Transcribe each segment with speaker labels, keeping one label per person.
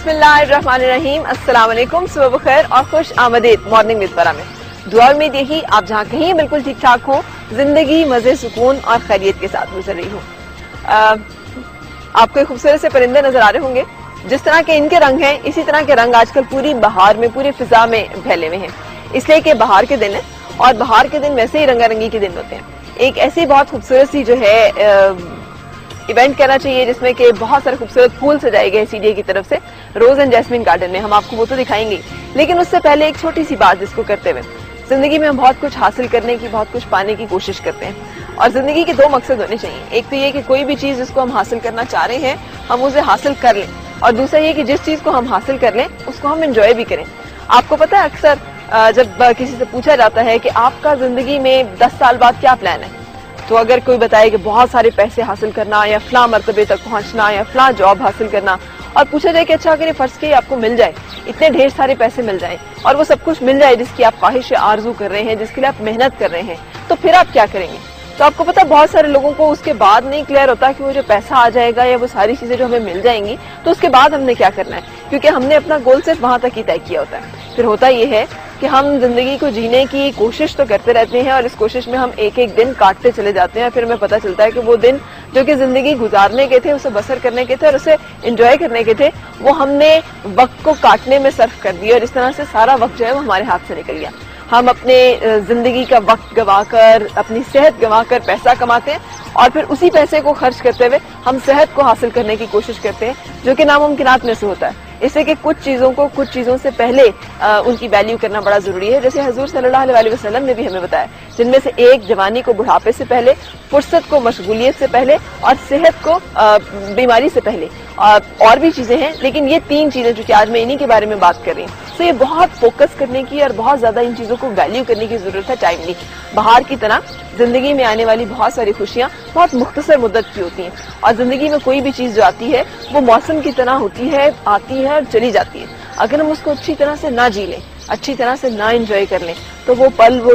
Speaker 1: बिस्मिल्लाहिर्रहमानिर्रहीम, अस्सलाम वालेकुम, सुबह बखैर और खुश आमदीद मॉर्निंग विद परा में। दुआ उम्मीद यही आप जहाँ कहीं बिल्कुल ठीक ठाक हो, जिंदगी मजे सुकून और खैरियत के साथ गुजर रही हो। आपको खूबसूरत से परिंदे नजर आ रहे होंगे। जिस तरह के इनके रंग हैं, इसी तरह के रंग आजकल पूरी बहार में, पूरी फिजा में फैले हुए हैं, इसलिए कि बहार के दिन है और बहार के दिन वैसे ही रंगारंगी के दिन होते हैं। एक ऐसी बहुत खूबसूरत सी जो है इवेंट करना चाहिए जिसमें कि बहुत सारे खूबसूरत फूल सजाए गए सीडीए की तरफ से रोज एंड जैस्मिन गार्डन में। हम आपको वो तो दिखाएंगे, लेकिन उससे पहले एक छोटी सी बात जिसको करते हुए, जिंदगी में हम बहुत कुछ हासिल करने की, बहुत कुछ पाने की कोशिश करते हैं और जिंदगी के दो मकसद होने चाहिए। एक तो ये कि कोई भी चीज जिसको हम हासिल करना चाह रहे हैं हम उसे हासिल कर लें, और दूसरा ये कि जिस चीज को हम हासिल कर लें उसको हम एंजॉय भी करें। आपको पता है, अक्सर जब किसी से पूछा जाता है कि आपका जिंदगी में 10 साल बाद क्या प्लान है, तो अगर कोई बताए कि बहुत सारे पैसे हासिल करना या फला मर्तबे तक पहुंचना या फला जॉब हासिल करना, और पूछा जाए कि अच्छा अगर ये फर्ज के आपको मिल जाए, इतने ढेर सारे पैसे मिल जाए और वो सब कुछ मिल जाए जिसकी आप ख्वाहिश आरजू कर रहे हैं, जिसके लिए आप मेहनत कर रहे हैं, तो फिर आप क्या करेंगे? तो आपको पता, बहुत सारे लोगों को उसके बाद नहीं क्लियर होता कि वो जो पैसा आ जाएगा या वो सारी चीजें जो हमें मिल जाएंगी तो उसके बाद हमने क्या करना है, क्योंकि हमने अपना गोल सिर्फ वहां तक ही तय किया होता है। फिर होता ये है कि हम जिंदगी को जीने की कोशिश तो करते रहते हैं और इस कोशिश में हम एक एक दिन काटते चले जाते हैं। फिर हमें पता चलता है कि वो दिन जो कि जिंदगी गुजारने के थे, उसे बसर करने के थे और उसे एंजॉय करने के थे, वो हमने वक्त को काटने में सर्फ कर दिया और इस तरह से सारा वक्त जो है वो हमारे हाथ से निकल गया। हम अपने जिंदगी का वक्त गवाकर, अपनी सेहत गवाकर पैसा कमाते हैं और फिर उसी पैसे को खर्च करते हुए हम सेहत को हासिल करने की कोशिश करते हैं, जो कि नामुमकिनात में से होता है। इससे कि कुछ चीजों को कुछ चीजों से पहले उनकी वैल्यू करना बड़ा जरूरी है, जैसे हुजूर सल्लल्लाहु अलैहि वसल्लम ने भी हमें बताया, जिनमें से एक जवानी को बुढ़ापे से पहले, फुर्सत को मशगूलियत से पहले और सेहत को बीमारी से पहले। और भी चीजें हैं, लेकिन ये 3 चीजें जो कि आज मैं इन्हीं के बारे में बात कर रही हूँ। तो ये बहुत फोकस करने की और बहुत ज्यादा इन चीजों को वैल्यू करने की जरूरत है टाइमली। बाहर की तरह जिंदगी में आने वाली बहुत सारी खुशियां बहुत मुख्तसर मुद्दत की होती हैं और जिंदगी में कोई भी चीज जो आती है वो मौसम की तरह होती है, आती है और चली जाती है। अगर हम उसको अच्छी तरह से ना जी लें, अच्छी तरह से ना एंजॉय कर लें, तो वो पल, वो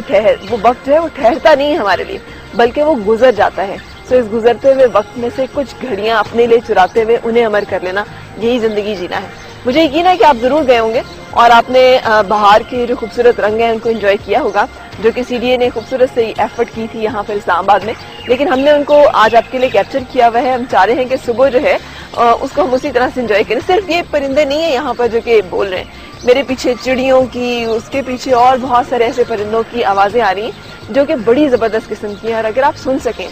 Speaker 1: वक्त जो है वो ठहरता नहीं है हमारे लिए, बल्कि वो गुजर जाता है। तो इस गुजरते हुए वक्त में से कुछ घड़ियां अपने लिए चुराते हुए उन्हें अमर कर लेना, यही जिंदगी जीना है। मुझे यकीन है कि आप जरूर गए होंगे और आपने बाहर के जो खूबसूरत रंग हैं उनको एंजॉय किया होगा, जो कि सीडीए ने खूबसूरत से एफर्ट की थी यहाँ पर इस्लामाबाद में, लेकिन हमने उनको आज आपके लिए कैप्चर किया हुआ है। हम चाह रहे हैं कि सुबह जो है उसको हम उसी तरह से एंजॉय करें। सिर्फ ये परिंदे नहीं है यहाँ पर जो कि बोल रहे हैं, मेरे पीछे चिड़ियों की, उसके पीछे और बहुत सारे ऐसे परिंदों की आवाजें आ रही हैं जो कि बड़ी जबरदस्त किस्म की हैं। और अगर आप सुन सकें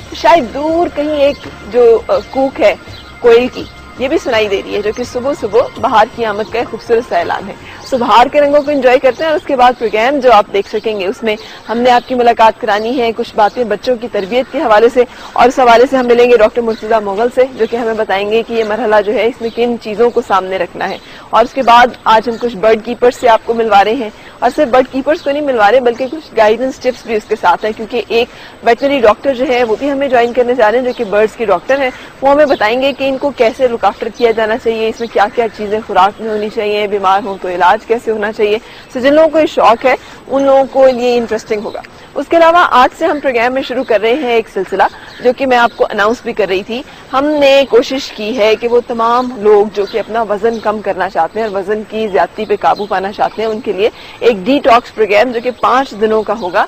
Speaker 1: तो शायद दूर कहीं एक जो कूक है कोयल की, ये भी सुनाई दे रही है, जो कि सुबह सुबह बाहर की आमद का एक खूबसूरत सा ऐलान है। सो बाहर के रंगों को एंजॉय करते हैं और उसके बाद प्रोग्राम जो आप देख सकेंगे उसमें हमने आपकी मुलाकात करानी है कुछ बातें बच्चों की तरबियत के हवाले से, और इस हवाले से हम मिलेंगे डॉक्टर मुर्तजा मुगल से, जो कि हमें बताएंगे कि ये मरहला जो है इसमें किन चीजों को सामने रखना है। और उसके बाद आज हम कुछ बर्ड कीपर्स से आपको मिलवा रहे हैं, और सिर्फ बर्ड कीपर्स को नहीं मिलवा रहे बल्कि कुछ गाइडेंस टिप्स भी उसके साथ है, क्योंकि एक वेटनरी डॉक्टर जो है वो भी हमें ज्वाइन करने जा रहे हैं, जो कि बर्ड्स के डॉक्टर हैं। वो हमें बताएंगे कि इनको कैसे लुक आफ्टर किया जाना चाहिए, इसमें क्या क्या चीजें खुराक में होनी चाहिए, बीमार हो तो इलाज कैसे होना चाहिए। तो जिन लोगों को ये शौक है उन लोगों को ये इंटरेस्टिंग होगा। उसके अलावा आज से हम प्रोग्राम में शुरू कर रहे हैं एक सिलसिला जो कि मैं आपको अनाउंस भी कर रही थी। हमने कोशिश की है कि वो तमाम लोग जो कि अपना वजन कम करना चाहते हैं और वजन की ज्यादती पे काबू पाना चाहते हैं, उनके लिए एक डिटॉक्स प्रोग्राम जो कि 5 दिनों का होगा,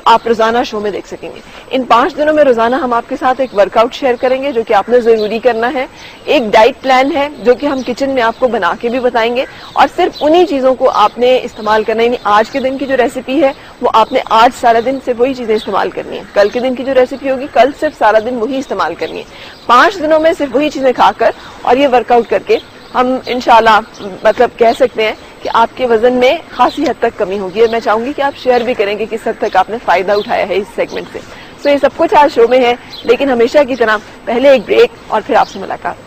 Speaker 1: आप रोजाना शो में देख सकेंगे। इन 5 दिनों में रोजाना हम आपके साथ एक वर्कआउट शेयर करेंगे जो कि आपने जरूरी करना है। एक डाइट प्लान है जो कि हम किचन में आपको बना के भी बताएंगे, और सिर्फ उन्हीं चीजों को आपने इस्तेमाल करना है। यानी आज के दिन की जो रेसिपी है वो आपने आज सारा दिन सिर्फ वही चीजें इस्तेमाल करनी है, कल के दिन की जो रेसिपी होगी कल सिर्फ सारा दिन वही इस्तेमाल करनी है। 5 दिनों में सिर्फ वही चीजें खाकर और ये वर्कआउट करके हम इंशाल्लाह मतलब कह सकते हैं कि आपके वजन में खासी हद तक कमी होगी। और मैं चाहूंगी कि आप शेयर भी करें कि किस हद तक आपने फायदा उठाया है इस सेगमेंट से। तो ये सब कुछ आज शो में है, लेकिन हमेशा की तरह पहले एक ब्रेक और फिर आपसे मुलाकात।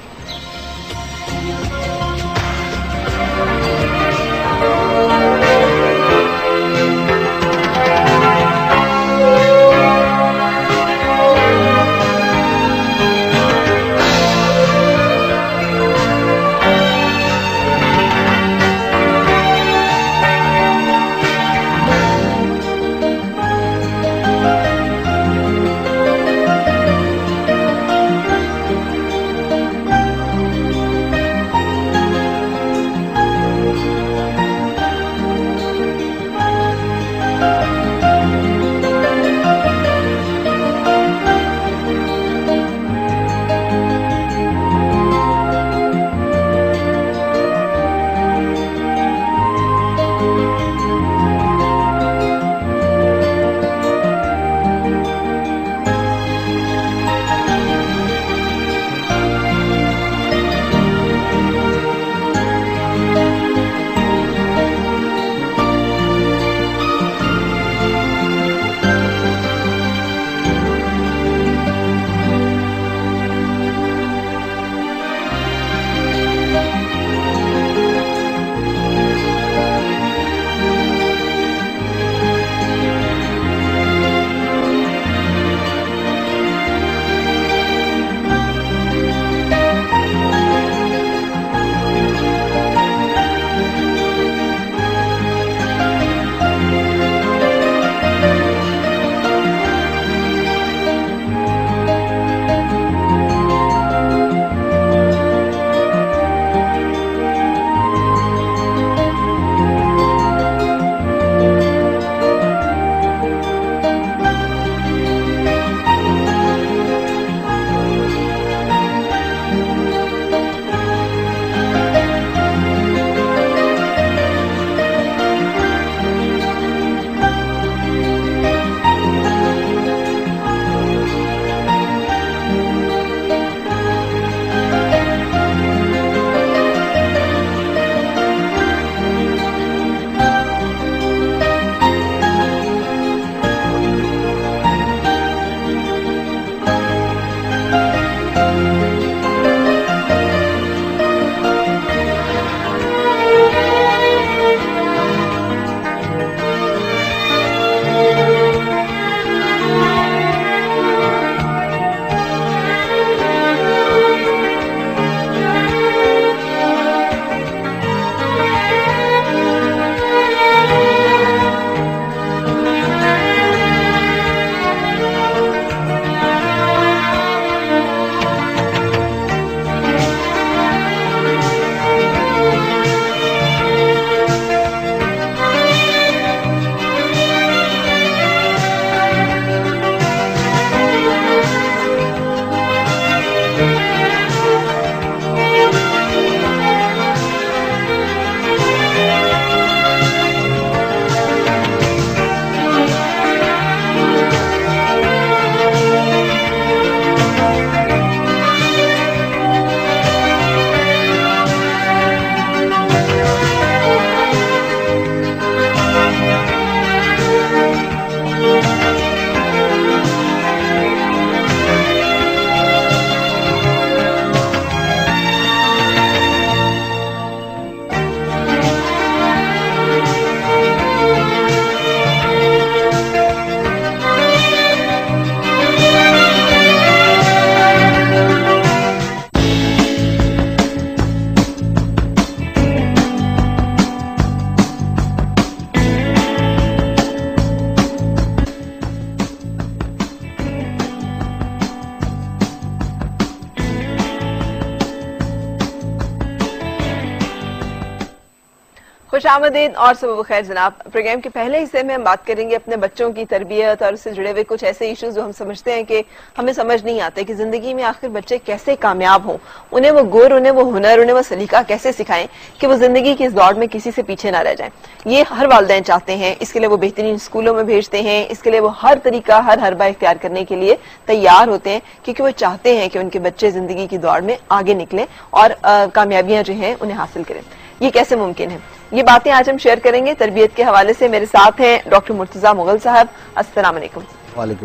Speaker 1: खुशामदीद और सुबह खैर जनाब। प्रोग्राम के पहले हिस्से में हम बात करेंगे अपने बच्चों की तरबियत और उससे जुड़े हुए कुछ ऐसे इश्यूज जो हम समझते हैं कि हमें समझ नहीं आते कि जिंदगी में आखिर बच्चे कैसे कामयाब हों, उन्हें वो गुर, उन्हें वो हुनर, उन्हें वो सलीका कैसे सिखाएं कि वो जिंदगी की इस दौड़ में किसी से पीछे ना रह जाए। ये हर वालिदैन चाहते हैं, इसके लिए वो बेहतरीन स्कूलों में भेजते हैं, इसके लिए वो हर तरीका हर हरबा इख्तियार करने के लिए तैयार होते हैं, क्योंकि वो चाहते हैं कि उनके बच्चे जिंदगी की दौड़ में आगे निकले और कामयाबियां जो हैं उन्हें हासिल करें। ये कैसे मुमकिन है, ये बातें आज हम शेयर करेंगे तरबियत के हवाले से। मेरे साथ हैं डॉक्टर मुर्तजा मुगल साहब। अस्सलाम वालेकुम।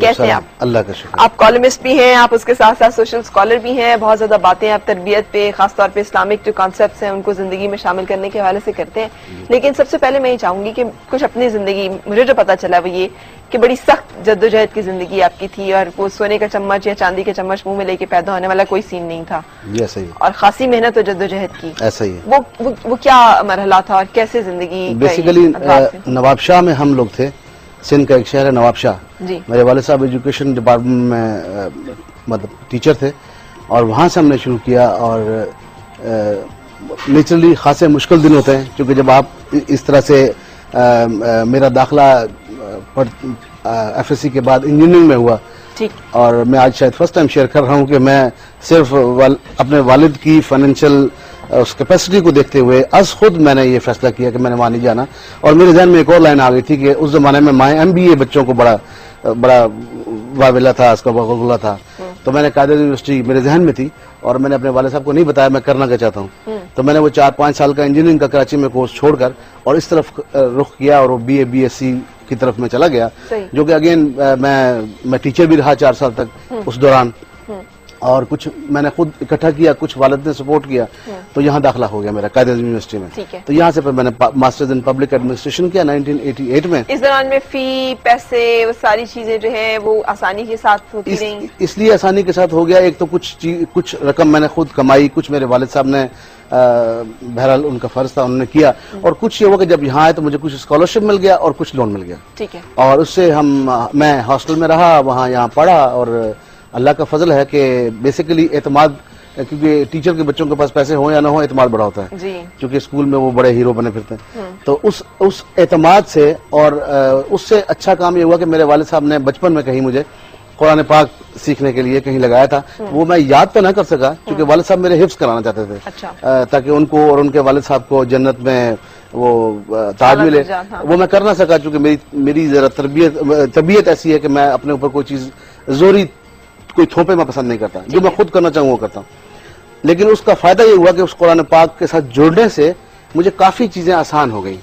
Speaker 1: कैसे हैं आप?
Speaker 2: अल्लाह का शुक्र।
Speaker 1: आप कॉलमिस्ट भी हैं, आप उसके साथ साथ सोशल स्कॉलर भी हैं, बहुत ज्यादा बातें आप तरबियत पे, खासतौर पे इस्लामिक जो कॉन्सेप्ट्स हैं उनको जिंदगी में शामिल करने के हवाले से करते हैं। लेकिन सबसे पहले मैं ये चाहूंगी कि कुछ अपनी जिंदगी, मुझे जो पता चला वो ये कि बड़ी सख्त जद्दोजहद की जिंदगी आपकी थी और वो सोने का चम्मच या चांदी के चम्मच मुंह में लेके पैदा होने वाला कोई सीन नहीं था।
Speaker 2: ये सही है।
Speaker 1: और खासी मेहनत और जद्दोजहद की।
Speaker 2: ऐसा ही है।
Speaker 1: वो क्या मरहला था और कैसे जिंदगी?
Speaker 2: बेसिकली नवाबशाह में हम लोग थे, सिंध का एक शहर है नवाबशाह। मेरे वाले साहब एजुकेशन डिपार्टमेंट में मतलब टीचर थे और वहाँ से हमने शुरू किया। और नेचुरली खासे मुश्किल दिन होते हैं, क्योंकि जब आप इस तरह से मेरा दाखिला एफएससी के बाद इंजीनियरिंग में हुआ।
Speaker 1: ठीक। और
Speaker 2: मैं आज शायद फर्स्ट टाइम शेयर कर रहा हूँ कि मैं सिर्फ अपने वालिद की फाइनेंशियल उस कैपेसिटी को देखते हुए अज खुद मैंने ये फैसला किया कि मैंने वहां नहीं जाना। और मेरे ध्यान में एक और लाइन आ गई थी कि उस जमाने में माए MBA बच्चों को बड़ा वाविला था, उसका बगुला था। तो मैंने कायदे यूनिवर्सिटी मेरे जहन में थी और मैंने अपने वाले साहब को नहीं बताया मैं करना क्या चाहता हूँ। तो मैंने वो 4-5 साल का इंजीनियरिंग का कराची में कोर्स छोड़कर और इस तरफ रुख किया और वो BA BSc की तरफ में चला गया, जो कि अगेन मैं टीचर भी रहा 4 साल तक उस दौरान। और कुछ मैंने खुद इकट्ठा किया, कुछ वालिद ने सपोर्ट किया, तो यहाँ दाखिला हो गया मेरा कायदे यूनिवर्सिटी में। तो यहाँ से फिर मैंने मास्टर्स इन पब्लिक एडमिनिस्ट्रेशन किया 1988 में।
Speaker 1: इस दौरान में फी, पैसे, वो सारी चीजें जो है वो आसानी के साथ होती रही?
Speaker 2: इसलिए आसानी के साथ हो गया। एक तो कुछ रकम मैंने खुद कमाई, कुछ मेरे वालिद साहब ने बहरहाल उनका फर्ज था उन्होंने किया, और कुछ ये हुआ कि जब यहाँ आए तो मुझे कुछ स्कॉलरशिप मिल गया और कुछ लोन मिल गया।
Speaker 1: ठीक है।
Speaker 2: और उससे मैं हॉस्टल में रहा, वहाँ यहाँ पढ़ा। और अल्लाह का फजल है कि बेसिकली एतमाद, क्योंकि टीचर के बच्चों के पास पैसे हो या ना हो, एतमाद बड़ा होता है जी। क्योंकि स्कूल में वो बड़े हीरो बने फिरते हैं। तो उस एतमाद से और उससे अच्छा काम ये हुआ कि मेरे वालिद साहब ने बचपन में कहीं मुझे कुरान पाक सीखने के लिए कहीं लगाया था। वो मैं याद तो ना कर सका, क्योंकि वालिद साहब मेरे हिफ्ज कराना चाहते थे। अच्छा। ताकि उनको और उनके वालिद साहब को जन्नत में वो ताज मिले। वो मैं कर ना सका, क्योंकि मेरी जरा तबीयत ऐसी है कि मैं अपने ऊपर कोई चीज जोरी कोई थोपे मैं पसंद नहीं करता, जो मैं खुद करना चाहूँ वो करता हूँ। लेकिन उसका फायदा ये हुआ कि उस कुरान पाक के साथ जुड़ने से मुझे काफी चीजें आसान हो गई।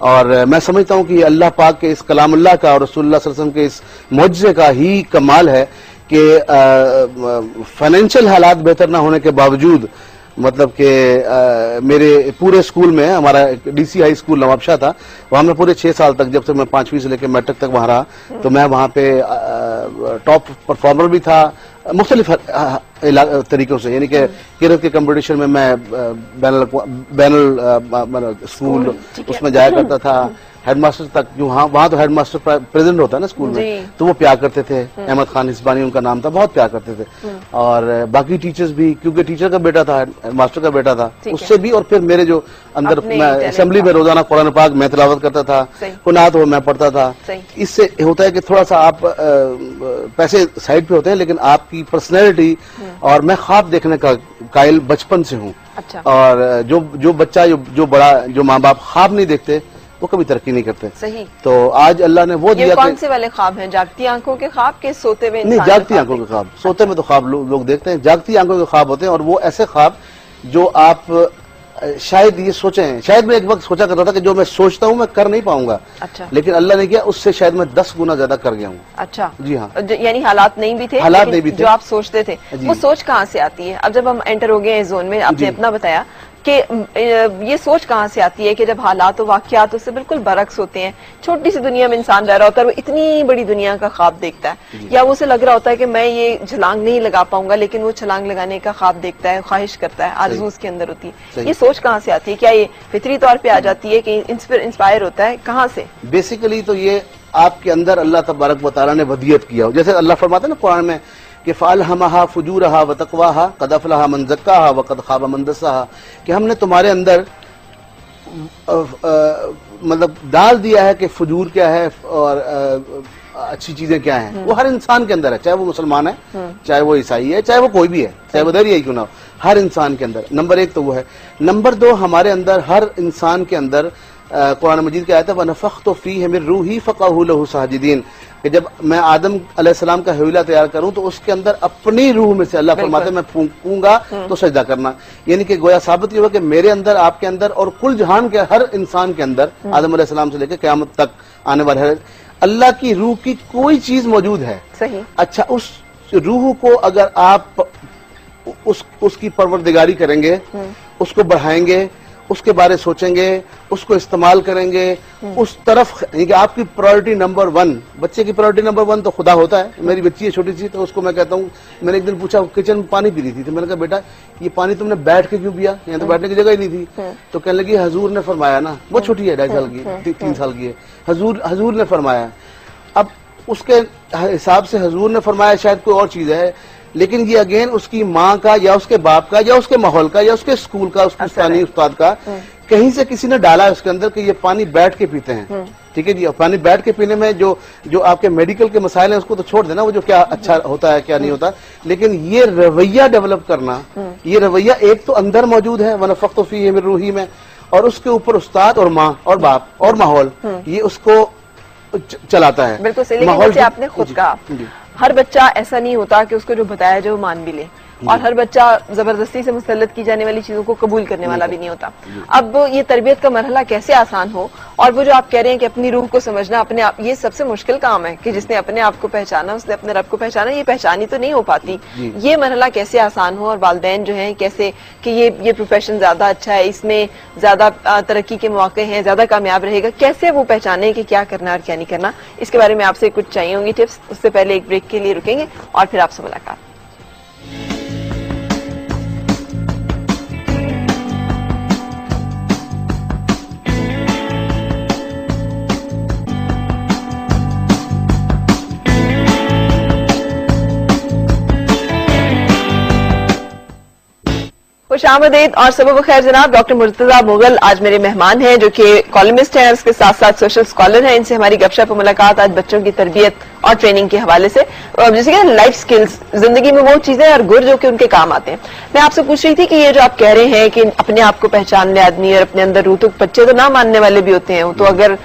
Speaker 2: और मैं समझता हूँ कि अल्लाह पाक के इस कलामुल्लाह का और रसूलुल्लाह सल्लल्लाहु अलैहि वसल्लम के इस मुअज्जिज़े का ही कमाल है कि फाइनेंशियल हालात बेहतर ना होने के बावजूद, मतलब कि मेरे पूरे स्कूल में, हमारा DC हाई स्कूल नवाबशाह था, वहां में पूरे 6 साल तक, जब से मैं 5वीं से लेकर मैट्रिक तक वहां रहा, तो मैं वहां पे टॉप परफॉर्मर भी था मुख्तलिफ तरीकों से। यानी कि किरत के कंपटीशन में मैं बैनल स्कूल उसमें जाया करता था, हेडमास्टर तक। जो वहाँ तो हेडमास्टर प्रेजेंट होता है ना स्कूल में, तो वो प्यार करते थे। अहमद खान हिस्बानी उनका नाम था, बहुत प्यार करते थे। और बाकी टीचर्स भी, क्योंकि टीचर का बेटा था, हेडमास्टर का बेटा था, उससे भी। और फिर मेरे जो अंदर असेंबली में रोजाना कुरान पाक मैं तिलावत करता था, कुनात हो मैं पढ़ता था। इससे होता है कि थोड़ा सा आप पैसे साइड पे होते हैं, लेकिन आपकी पर्सनैलिटी, और मैं ख्वाब देखने का कायल बचपन से हूँ। अच्छा। और जो बच्चा जो माँ बाप ख्वाब नहीं देखते वो कभी तरक्की नहीं करते। सही। तो आज अल्लाह ने वो दिया।
Speaker 1: कौन से वाले ख्वाब हैं? जागती आंखों के ख्वाब के सोते हुए?
Speaker 2: नहीं, जागती आंखों के ख्वाब। सोते में तो ख्वाब लोग देखते हैं, जागती आंखों के ख्वाब होते हैं। और वो ऐसे ख्वाब जो आप शायद ये सोचें, शायद मैं एक वक्त सोचा करता था कि जो मैं सोचता हूँ मैं कर नहीं पाऊंगा। अच्छा। लेकिन अल्लाह ने किया, उससे शायद मैं 10 गुना ज्यादा कर गया हूँ। अच्छा। जी हाँ। यानी हालात नहीं भी थे, हालात नहीं भी थे, जो आप सोचते थे। वो सोच कहाँ से आती है? अब जब हम एंटर हो गए इस जोन में, आपने अपना बताया कि ये सोच कहाँ से आती है कि जब हालात और वाकयात उससे बिल्कुल बरक्स होते हैं, छोटी सी दुनिया में इंसान रह रहा होता है, वो इतनी बड़ी दुनिया का ख्वाब देखता है, या वो उसे लग रहा होता है कि मैं ये छलांग नहीं लगा पाऊंगा, लेकिन वो छलांग लगाने का ख्वाब देखता है, ख्वाहिश करता है, आरज़ू उसके अंदर होती है। ये सोच कहाँ से आती है? क्या ये फितरी तौर पे आ जाती है कि इंस्पायर होता है? कहाँ से? बेसिकली तो ये आपके अंदर अल्लाह तबारक व तआला ने वदियत किया हो। जैसे अल्लाह फरमाते हैं ना कुरान में कि फ़अल्हमहा फ़ुजूरहा व तक़वाहा क़द अफ़लहा मन ज़क्काहा व क़द ख़ाब मन दस्साहा, कि हमने तुम्हारे अंदर मतलब डाल दिया है कि फजूर क्या है और अच्छी चीजें क्या हैं, वो हर इंसान के अंदर है, चाहे वो मुसलमान है, चाहे वो ईसाई है, चाहे वो कोई भी है, चाहे वो दरिया क्यों ना हो, हर इंसान के अंदर। नंबर 1 तो वो है। नंबर 2, हमारे अंदर हर इंसान के अंदर कुरान मजीद की आयत है वनफ़ख़्तु फ़ीहि मिन रूही फ़क़अू लहू साजिदीन, कि जब मैं आदम अलैहिस्सलाम का हवीला तैयार करूं तो उसके अंदर अपनी रूह में से अल्लाह फरमाते मैं फूंकूंगा तो सजदा करना। यानी कि गोया साबित ये हुआ कि मेरे अंदर, आपके अंदर और कुल जहान के हर इंसान के अंदर आदम अलैहिस्सलाम से लेकर क़यामत तक आने वाले हर अल्लाह की रूह की कोई चीज मौजूद है।
Speaker 1: सही।
Speaker 2: अच्छा, उस रूह को अगर आप उसकी परवरदिगारी करेंगे, उसको बढ़ाएंगे, उसके बारे सोचेंगे, उसको इस्तेमाल करेंगे, उस तरफ कि आपकी प्रायोरिटी नंबर 1, बच्चे की प्रायोरिटी नंबर 1 तो खुदा होता है। मेरी बच्ची है छोटी सी, तो उसको मैं कहता हूँ, मैंने एक दिन पूछा, किचन में पानी पी रही थी, तो मैंने कहा बेटा ये पानी तुमने बैठ के क्यों पिया, यहाँ तो बैठने की जगह ही नहीं थी। तो कहने लगी हजूर ने फरमाया ना, बहुत छोटी है, 2.5 साल की, 3 साल की है, हजूर ने फरमाया। अब उसके हिसाब से हजूर ने फरमाया शायद कोई और चीज है, लेकिन ये अगेन उसकी माँ का या उसके बाप का या उसके माहौल का या उसके स्कूल का, उसके स्थानीय उस्ताद का, कहीं से किसी ने डाला है उसके अंदर कि ये पानी बैठ के पीते हैं। ठीक है जी। पानी बैठ के पीने में जो आपके मेडिकल के मसाइल हैं उसको तो छोड़ देना, वो जो क्या अच्छा होता है क्या नहीं होता, लेकिन ये रवैया डेवलप करना, ये रवैया एक तो अंदर मौजूद है वनफ़ख़्तु फ़ीहि मिन रूही में, और उसके ऊपर उस्ताद और माँ और बाप और माहौल ये उसको चलाता है।
Speaker 1: बिल्कुल सही। लेकिन जैसे आपने खुद कहा, हर बच्चा ऐसा नहीं होता कि उसको जो बताया जाए वो मान भी ले, और हर बच्चा जबरदस्ती से मुसल्लत की जाने वाली चीजों को कबूल करने वाला भी नहीं होता। अब ये तरबियत का मरहला कैसे आसान हो, और वो जो आप कह रहे हैं कि अपनी रूह को समझना, अपने आप, ये सबसे मुश्किल काम है कि जिसने अपने आप को पहचाना, उसने अपने रब को पहचाना, ये पहचानी तो नहीं हो पाती। ये मरहला कैसे आसान हो, और वालिदैन जो है कैसे कि ये प्रोफेशन ज्यादा अच्छा है, इसमें ज्यादा तरक्की के मौके हैं, ज्यादा कामयाब रहेगा, कैसे वो पहचाने कि क्या करना और क्या नहीं करना। इसके बारे में आपसे कुछ चाहिए होंगी टिप्स। उससे पहले एक ब्रेक के लिए रुकेंगे और फिर आपसे मुलाकात। खुशामदीद और सबब खैर जनाब। डॉक्टर मुर्तजा मुगल आज मेरे मेहमान हैं, जो कि कॉलमिस्ट हैं, उसके साथ साथ सोशल स्कॉलर हैं। इनसे हमारी गपशप और मुलाकात आज बच्चों की तरबियत और ट्रेनिंग के हवाले से, जैसे कि लाइफ स्किल्स, जिंदगी में वो चीजें और गुर जो कि उनके काम आते हैं। मैं आपसे पूछ रही थी कि ये जो आप कह रहे हैं कि अपने आप को पहचान ले आदमी और अपने अंदर रूह, तो बच्चे तो ना मानने वाले भी होते हैं। तो अगर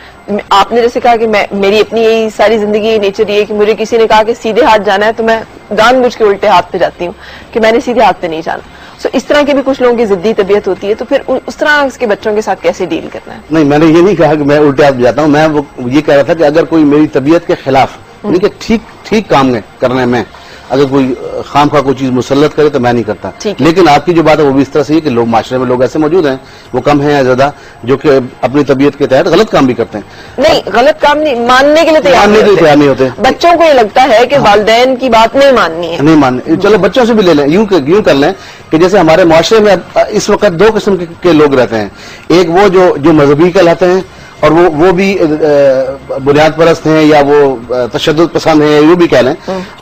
Speaker 1: आपने जैसे कहा कि मेरी अपनी यही सारी जिंदगी नेचर ये कि मुझे किसी ने कहा कि सीधे हाथ जाना है, तो मैं जानबूझ के उल्टे हाथ पे जाती हूँ कि मैंने सीधे हाथ पे नहीं जाना। तो इस तरह की भी कुछ लोगों की जिद्दी तबीयत होती है, तो फिर उस तरह के बच्चों के साथ कैसे डील करना है?
Speaker 2: नहीं, मैंने ये नहीं कहा कि मैं उल्टे हाथ जाता हूँ। मैं वो ये कह रहा था कि अगर कोई मेरी तबीयत के खिलाफ, यानी कि ठीक काम करने में अगर कोई खामखा कोई चीज मुसल्लत करे तो मैं नहीं करता। लेकिन आपकी जो बात है वो भी इस तरह से है कि लोग माशरे में लोग ऐसे मौजूद हैं, वो कम है या ज्यादा, जो कि अपनी तबीयत के तहत गलत काम भी करते हैं।
Speaker 1: नहीं, गलत काम नहीं, मानने के लिए तैयार नहीं होते। बच्चों को ये लगता है कि वालिदैन की बात नहीं माननी है, नहीं माननी। चलो बच्चों से भी ले लें, यूं कर लें कि जैसे हमारे माशरे में इस वक्त 2 किस्म के लोग रहते हैं। एक वो जो मजहबी कहलाते हैं, और वो भी बुनियाद परस्त हैं या वो तशद्दुद पसंद हैं, वो भी कह लें।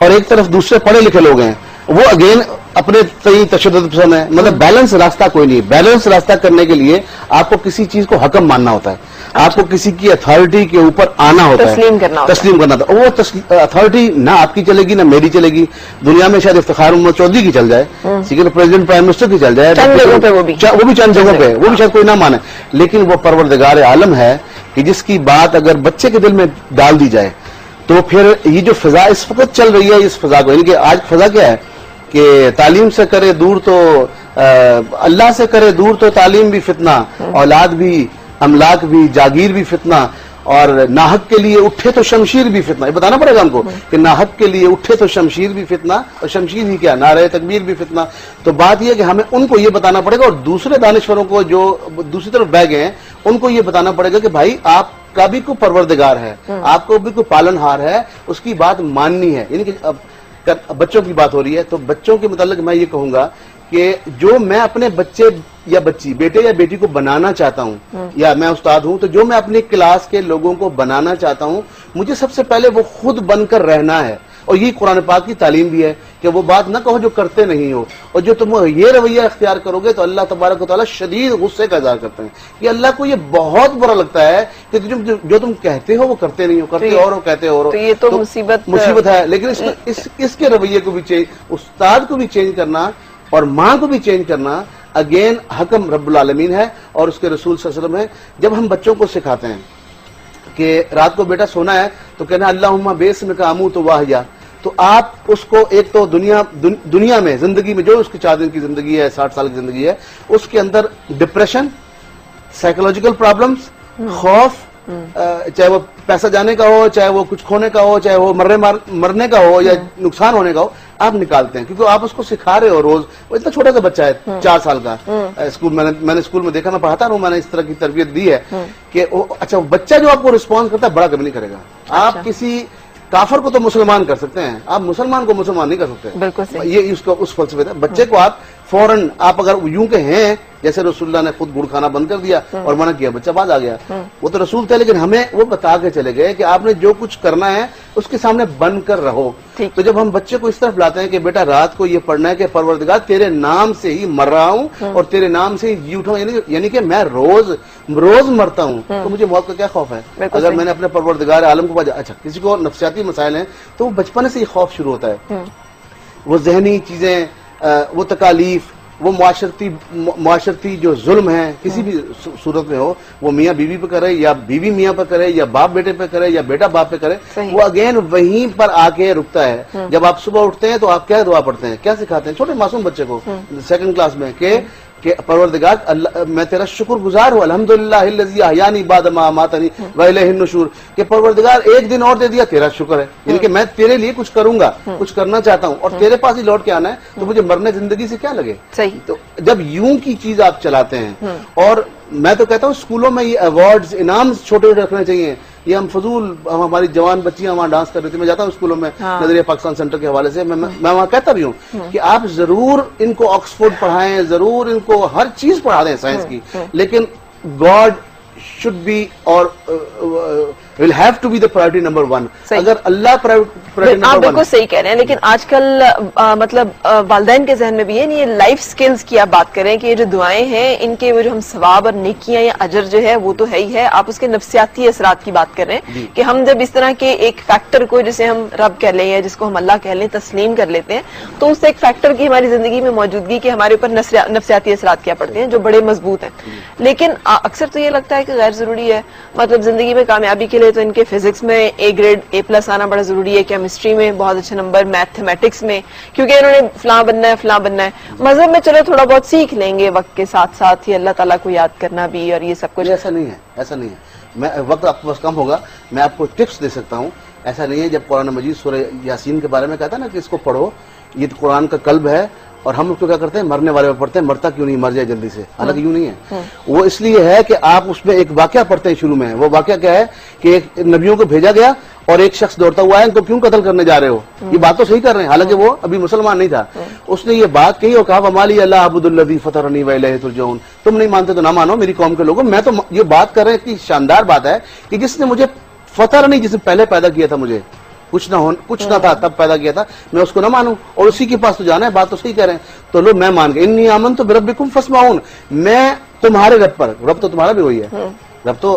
Speaker 1: और एक तरफ दूसरे पढ़े लिखे लोग हैं, वो अगेन अपने तय तशद्दुद पसंद है। मतलब बैलेंस रास्ता कोई नहीं। बैलेंस रास्ता करने के लिए आपको किसी चीज को हकम मानना होता है, आपको किसी की अथॉरिटी के ऊपर आना होता है, तस्लीम करना होता है। वो अथॉरिटी ना आपकी चलेगी ना मेरी चलेगी। दुनिया में शायद इफ्तिखार मोहम्मद चौधरी की चल जाए, प्रेसिडेंट प्राइम मिनिस्टर की चल जाए, चंद जगहों पे वो भी चंद जगहों पे, वो भी शायद कोई ना माने, लेकिन वो परवरदिगार आलम है कि जिसकी बात अगर बच्चे के दिल में डाल दी जाए तो फिर ये जो फिजा इस वक्त चल रही है, इस फिजा को, यानी कि आज फिजा क्या है कि तालीम से करे दूर तो अल्लाह से करे दूर तो तालीम भी फितना, औलाद भी, अमलाक भी, जागीर भी फितना, और नाहक के लिए उठे तो शमशीर भी फितना। ये बताना पड़ेगा हमको कि नाहक के लिए उठे तो शमशीर भी फितना, और शमशीर ही क्या, नारे तकबीर भी फितना। तो बात यह कि हमें उनको ये बताना पड़ेगा, और दूसरे दानिश्वरों को जो दूसरी तरफ बह गए हैं उनको ये बताना पड़ेगा कि भाई आपका भी कोई परवरदिगार है, आपको भी कोई पालनहार है, उसकी बात माननी है। यानी कि अब बच्चों की बात हो रही है, तो बच्चों के मुताल्लिक मैं ये कहूंगा कि जो मैं अपने बच्चे या बच्ची, बेटे या बेटी को बनाना चाहता हूं, या मैं उस्ताद हूं, तो जो मैं अपनी क्लास के लोगों को बनाना चाहता हूं, मुझे सबसे पहले वो खुद बनकर रहना है। और ये कुरान पाक की तालीम भी है
Speaker 2: कि वो बात ना कहो जो करते नहीं हो, और जो तुम ये रवैया इख्तियार करोगे तो अल्लाह तबारक व तआला शदीद गुस्से का इज़हार करते हैं कि अल्लाह को ये बहुत बुरा लगता है कि जो तुम कहते हो वो करते नहीं हो, करते और हो, कहते और हो।
Speaker 1: तो ये तो मुसीबत
Speaker 2: है। लेकिन इसके रवैये को भी चेंज, उस्ताद को भी चेंज करना और माँ को भी चेंज करना अगेन हकम रब्बुल आलमीन है और उसके रसूल सल्लल्लाहु अलैहि वसल्लम है। जब हम बच्चों को सिखाते हैं कि रात को बेटा सोना है तो कहना अल्लाहुम्मा बेस्मिका अमूतु तो वाहिया, तो आप उसको एक तो दुनिया में जिंदगी में जो उसकी 4 दिन की जिंदगी है, 60 साल की जिंदगी है, उसके अंदर डिप्रेशन, साइकोलॉजिकल प्रॉब्लम्स, खौफ, चाहे वो पैसा जाने का हो, चाहे वो कुछ खोने का हो, चाहे वो मरने का हो या नुकसान होने का हो, आप निकालते हैं क्योंकि आप उसको सिखा रहे हो रोज। वो इतना छोटा सा बच्चा है 4 साल का, स्कूल मैंने स्कूल में देखा, मैं पढ़ाता हूँ, मैंने इस तरह की तरबियत दी है कि अच्छा बच्चा जो आपको रिस्पॉन्स करता है बड़ा कभी नहीं करेगा। आप किसी काफर को तो मुसलमान कर सकते हैं, आप मुसलमान को मुसलमान नहीं कर सकते।
Speaker 1: बिल्कुल सही।
Speaker 2: ये उसका उस फलसफे था। बच्चे को आप फौरन, आप अगर यूं के हैं जैसे रसूलुल्लाह ने खुद गुड़ खाना बंद कर दिया और मना किया, बच्चा बाज आ गया, वो तो रसूल थे, लेकिन हमें वो बता के चले गए कि आपने जो कुछ करना है उसके सामने बन कर रहो। तो जब हम बच्चे को इस तरफ लाते हैं कि बेटा रात को ये पढ़ना है कि परवरदिगार तेरे नाम से ही मर रहा हूँ और तेरे नाम से ही जी उठा हूँ, यानी कि मैं रोज मरता हूँ, तो मुझे मौत का क्या खौफ है अगर मैंने अपने परवरदिगार आलम को पाया। अच्छा, किसी को नफ्सियाती मसाइल हैं तो वो बचपन से ही खौफ शुरू होता है, वो जहनी चीजें, वो तकालीफ, वो मुआशरती जो जुल्म है किसी भी सूरत में हो, वो मियाँ बीवी पे करे या बीवी मियाँ पे करे या बाप बेटे पे करे या बेटा बाप पे करे, वो अगेन वहीं पर आके रुकता है। जब आप सुबह उठते हैं तो आप क्या दुआ पढ़ते हैं, क्या सिखाते हैं छोटे मासूम बच्चे को 2nd क्लास में कि परवरदिगार अल्लाह मैं तेरा शुक्रगुजार हूँ, अल्हम्दुलिल्लाहिल्लज़ी अहयानी बाद मा अमातनी व इलैहिन नुशूर, कि परवरदिगार एक दिन और दे दिया तेरा शुक्र है, यानी कि मैं तेरे लिए कुछ करूंगा, कुछ करना चाहता हूँ और तेरे पास ही लौट के आना है, तो मुझे मरने जिंदगी से क्या लगे।
Speaker 1: सही।
Speaker 2: तो जब यूं की चीज आप चलाते हैं, और मैं तो कहता हूँ स्कूलों में ये अवार्ड्स, इनाम छोटे रखने चाहिए। ये हम फजूल, हमारी जवान बच्चियां वहां डांस कर रही थी, मैं जाता हूँ स्कूलों में नजरिया पाकिस्तान सेंटर के हवाले से, मैं वहां कहता भी हूँ कि आप जरूर इनको ऑक्सफोर्ड पढ़ाएं, जरूर इनको हर चीज पढ़ा दें साइंस की, लेकिन गॉड शुड बी और will have to be the priority number 1। अगर अल्लाह प्रायोरिटी
Speaker 1: आप बिल्कुल सही कह रहे हैं, लेकिन आजकल मतलब वालिदैन के जहन में भी है नहीं, ये लाइफ स्किल्स की आप बात करें कि ये जो दुआएं हैं इनके वो जो हम सवाब और नेकियां या अजर जो है वो तो है ही है, आप उसके नफ्सियाती असरात की बात कर रहे हैं कि हम जब इस तरह के एक फैक्टर को, जिसे हम रब कह लें या जिसको हम अल्लाह कह लें, तस्लीम कर लेते हैं, तो उस एक फैक्टर की हमारी जिंदगी में मौजूदगी के हमारे ऊपर नफ्सियाती असरात क्या पड़ते हैं जो बड़े मजबूत हैं। लेकिन अक्सर तो ये लगता है कि गैर जरूरी है, मतलब जिंदगी में कामयाबी के लिए तो इनके फिजिक्स में A ग्रेड A+ आना बड़ा जरूरी है, केमिस्ट्री में बहुत अच्छे नंबर, मैथमेटिक्स में क्योंकि इन्होंने फलां बनना है फलां बनना है, मजहब में चलो थोड़ा बहुत सीख लेंगे वक्त के साथ साथ ही अल्लाह ताला को याद करना भी और ये सब कुछ।
Speaker 2: ऐसा नहीं है, ऐसा नहीं है। मैं वक्त आपके पास कम होगा, मैं आपको टिप्स दे सकता हूँ। ऐसा नहीं है, जब कुरान मजीद सूरह यासीन के बारे में कहता है ना कि इसको पढ़ो, ये तो कुरान का कल्ब है, और हम उसको क्या करते हैं मरने वाले में पढ़ते हैं, मरता क्यों नहीं, मर जाए जल्दी से, हालांकि यूं नहीं है। वो इसलिए है कि आप उसमें एक वाकया पढ़ते हैं शुरू में। वो वाकया क्या है कि एक नबियों को भेजा गया और एक शख्स दौड़ता हुआ है, इनको क्यों कत्ल करने जा रहे हो, ये बात तो सही कर रहे हैं, हालांकि वो अभी मुसलमान नहीं था। उसने ये बात कही और कहा वमाली अल्लाह अबुदुल्लज़ी फतरनी व इलैहि तुरजऊन, तुम नहीं मानते तो ना मानो, मेरी कौम के लोगों, मैं तो ये बात कर रहे हैं, इतनी शानदार बात है कि जिसने मुझे फतरनी, जिसने पहले पैदा किया था, मुझे कुछ ना था तब पैदा किया था, मैं उसको ना मानूं और उसी के पास तो जाना है, बात तो सही कह रहे हैं। तो लो मैं मान गया, इन्नी आमनतु बिरब्बिकुम फस्माऊन, मैं तुम्हारे रब पर, रब तो तुम्हारा भी वही है, रब तो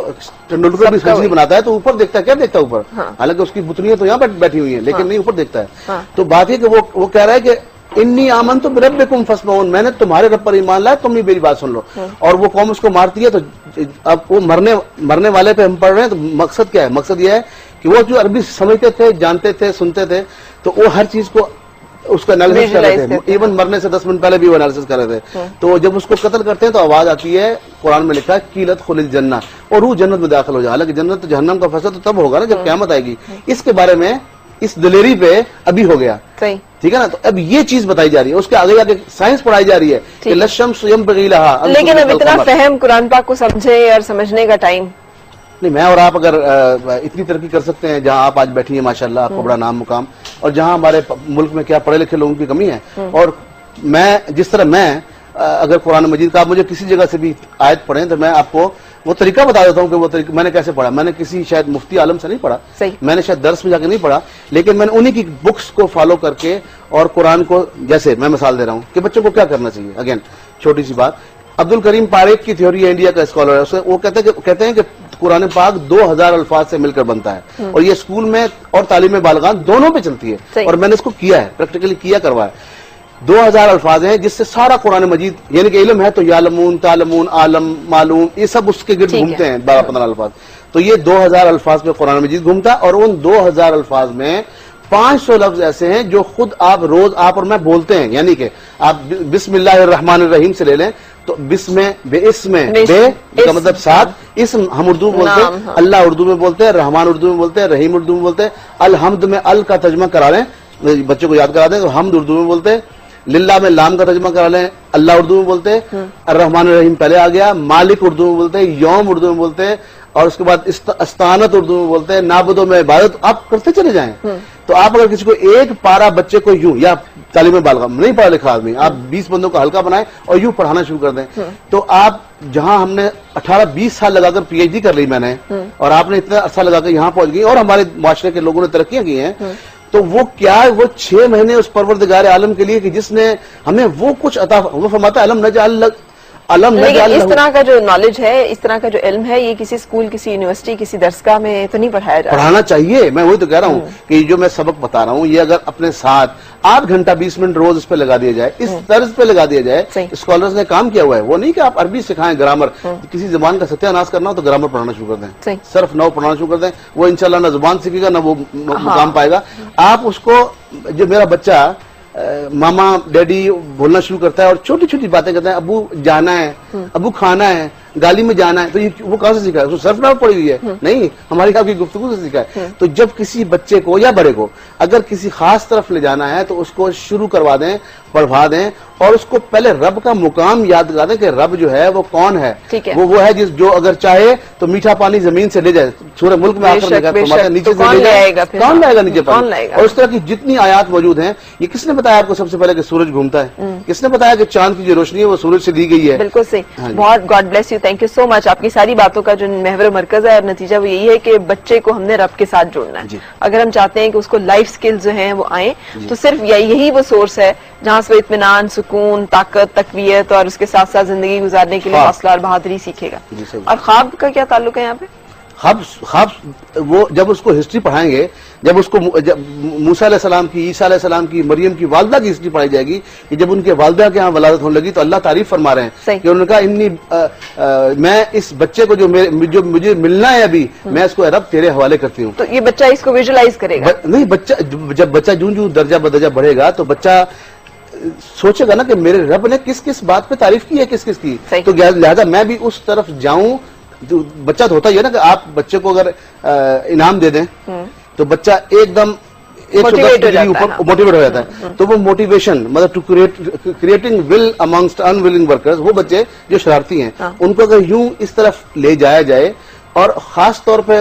Speaker 2: तेंदुलकर भी सब्जी बनाता है तो ऊपर देखता है, क्या देखता है ऊपर, हालांकि उसकी पुतलियां तो यहाँ बैठी हुई है, लेकिन नहीं ऊपर देखता है। तो बात है कि वो कह रहा है कि इन्नी आमनतु बिरब्बिकुम फस्माऊन, मैंने तुम्हारे रब पर ईमान लाया, तुम भी मेरी बात सुन लो। और वो कौम उसको मारती है, तो अब वो मरने वाले पे हम पढ़ रहे हैं, तो मकसद क्या है, मकसद यह है कि वो जो अरबी समझते थे, जानते थे, सुनते थे, तो वो हर चीज को उसका एनालिसिस कर रहे थे, इवन मरने से 10 मिनट पहले भी वो एनालिसिस कर रहे थे। तो जब उसको कत्ल करते हैं तो आवाज आती है, कुरान में लिखा है कीलत खुलिल जन्ना, और रूह जन्नत में दाखिल हो जाए। हालांकि जन्नत जहन्नम का फैसला तो तब होगा ना जब क़यामत आएगी। इसके बारे में इस दिलेरी पे अभी हो गया, ठीक है ना। तो अब ये चीज बताई जा रही है, उसके आगे आगे साइंस पढ़ाई जा रही है कि लशम्स यंबगी लहा,
Speaker 1: लेकिन अब इतना फहम कुरान पाक को समझे और समझने का टाइम
Speaker 2: नहीं। मैं और आप अगर इतनी तरक्की कर सकते हैं जहां आप आज बैठी हैं माशाल्लाह, आपको बड़ा नाम मुकाम, और जहां हमारे मुल्क में क्या पढ़े लिखे लोगों की कमी है, और मैं जिस तरह मैं अगर कुरान मजीद का आप मुझे किसी जगह से भी आयत पढ़ें तो मैं आपको वो तरीका बता देता हूँ कि वो तरीका मैंने कैसे पढ़ा। मैंने किसी शायद मुफ्ती आलम से नहीं पढ़ा, मैंने शायद दर्स में जाके नहीं पढ़ा, लेकिन मैंने उन्हीं की बुक्स को फॉलो करके और कुरान को, जैसे मैं मिसाल दे रहा हूँ कि बच्चों को क्या करना चाहिए। अगेन छोटी सी बात, अब्दुल करीम पारेख की थ्योरी है, इंडिया का स्कॉलर है, वो कहते हैं कि कुरान पाक 2000 अल्फाज से मिलकर बनता है और ये स्कूल में और तालीम बालगान दोनों पे चलती है और मैंने इसको किया है, प्रैक्टिकली किया, करवाया। 2000 अल्फाज हैं जिससे सारा कुरान मजीद, यानी कि इल्म है तो यालमून, तालमून, आलम, मालूम, ये सब उसके गिर्द घूमते हैं 12-15 अल्फाज। तो ये 2000 अल्फाज पे कुरान मजीद घूमता है और उन 2000 अल्फाज में 500 लफ्ज ऐसे हैं जो खुद आप रोज आप और मैं बोलते हैं। यानी कि आप बिस्मिल्लाहिर्रहमानिर्रहीम से ले लें तो बिस्म बे इसमें बे का मतलब साथ, इसम हम उर्दू में बोलते हैं, अल्लाह उर्दू में बोलते हैं, रहमान उर्दू में बोलते हैं, रहीम उर्दू में बोलते हैं, अलहम्द में अल का तर्जमा करा लें, बच्चों को याद करा दें तो हमद उर्दू में बोलते हैं, लिल्लाह में लाम का तर्जमा करा लें, अल्लाह उर्दू में बोलते हैं, रहमान रहीम पहले आ गया, मालिक उर्दू में बोलते हैं, यौम उर्दू में बोलते हैं और उसके बाद अस्तानत उर्दू में बोलते हैं, नाबुदो में इबादत, आप करते चले जाएं। तो आप अगर किसी को एक पारा बच्चे को यूं, या तालीम बालगा नहीं पढ़ा लिखा आदमी, आप 20 बंदों को हल्का बनाएं और यूं पढ़ाना शुरू कर दें, तो आप जहां हमने 18-20 साल लगाकर पीएचडी कर ली मैंने और आपने इतना अर्सा लगाकर यहां पहुंच गई और हमारे माशरे के लोगों ने तरक्कियां की हैं, तो वो क्या, वो 6 महीने उस परवरदिगार आलम के लिए कि जिसने हमें वो कुछ अता, वो फरमाता है अलम नजअल अलम नजअल।
Speaker 1: इस तरह का जो नॉलेज है, इस तरह का जो इल्म है, ये किसी स्कूल, किसी यूनिवर्सिटी, किसी दरसगाह में तो नहीं पढ़ाया जा रहा।
Speaker 2: पढ़ाना चाहिए, मैं वही तो कह रहा हूँ कि जो मैं सबक बता रहा हूँ ये अगर अपने साथ 8 घंटा 20 मिनट रोज इस पे लगा दिया जाए, इस तर्ज पे लगा दिया जाए, स्कॉलर्स ने काम किया हुआ है। वो नहीं कि आप अरबी सिखाएं, ग्रामर, किसी जबान का सत्यानाश करना हो तो ग्रामर पढ़ाना शुरू कर दें, सिर्फ नौ पढ़ाना शुरू कर दें, वो इंशाल्लाह ना जुबान सीखेगा ना वो मुकाम पाएगा। आप उसको, जो मेरा बच्चा मामा डैडी बोलना शुरू करता है और छोटी छोटी बातें करता है, अबू जाना है, अबू खाना है, गाली में जाना है, तो ये वो कहां से सीखा है? उसको सर्फ नाव पड़ी हुई है? नहीं, हमारी आपकी गुफ्तगू से सीखा है। तो जब किसी बच्चे को या बड़े को अगर किसी खास तरफ ले जाना है तो उसको शुरू करवा दें, पढ़वा दें और उसको पहले रब का मुकाम याद करा दें कि रब जो है वो कौन है। वो है जिस जो अगर चाहे तो मीठा पानी जमीन से ले जाए, सूरह मुल्क में आकर नीचे से ले जाएगा, कौन लाएगा नीचे पानी? और इस तरह की जितनी आयात मौजूद हैं, ये किसने बताया आपको सबसे पहले कि सूरज घूमता है? किसने बताया कि चांद की जो रोशनी है वो सूरज से दी गई है?
Speaker 1: बिल्कुल सही, बहुत God bless you, thank you so much. आपकी सारी बातों का जो महवर मरकज है और नतीजा वो यही है कि बच्चे को हमने रब के साथ जोड़ना है। अगर हम चाहते हैं कि उसको लाइफ स्किल्स जो हैं वो आए, तो सिर्फ यही वो सोर्स है जहां से इत्मीनान, सुकून, ताकत, तकवीयत और उसके साथ साथ जिंदगी गुजारने के लिए हौसला और बहादुरी सीखेगा। और ख्वाब का क्या ताल्लुक है यहाँ पे?
Speaker 2: ख्वाब वो जब उसको हिस्ट्री पढ़ाएंगे, जब उसको मूसा अलैहिस्सलाम की, ईसा अलैहिस्सलाम की, मरियम की वालदा की हिस्ट्री पढ़ाई जाएगी कि जब उनके वालदा के यहाँ वलादत होने लगी तो अल्लाह तारीफ फरमा रहे हैं कि उन्होंने कहा मैं इस बच्चे को जो मुझे मिलना है अभी, मैं इसको रब तेरे हवाले करती हूँ।
Speaker 1: तो ये बच्चा इसको विजुअलाइज करेगा?
Speaker 2: नहीं, बच्चा जब बच्चा जूं दर्जा बदर्जा बढ़ेगा तो बच्चा सोचेगा ना कि मेरे रब ने किस किस बात पे तारीफ की है, किस किस की, तो लिहाजा मैं भी उस तरफ जाऊं। तो बच्चा तो होता ही है ना कि आप बच्चे को अगर इनाम दे दें तो बच्चा एकदम 110 डिग्री ऊपर मोटिवेट हो जाता है। तो वो मोटिवेशन मतलब to creating will amongst unwilling workers, वो बच्चे जो शरारती हैं उनको अगर यूं इस तरफ ले जाया जाए, और खास तौर पे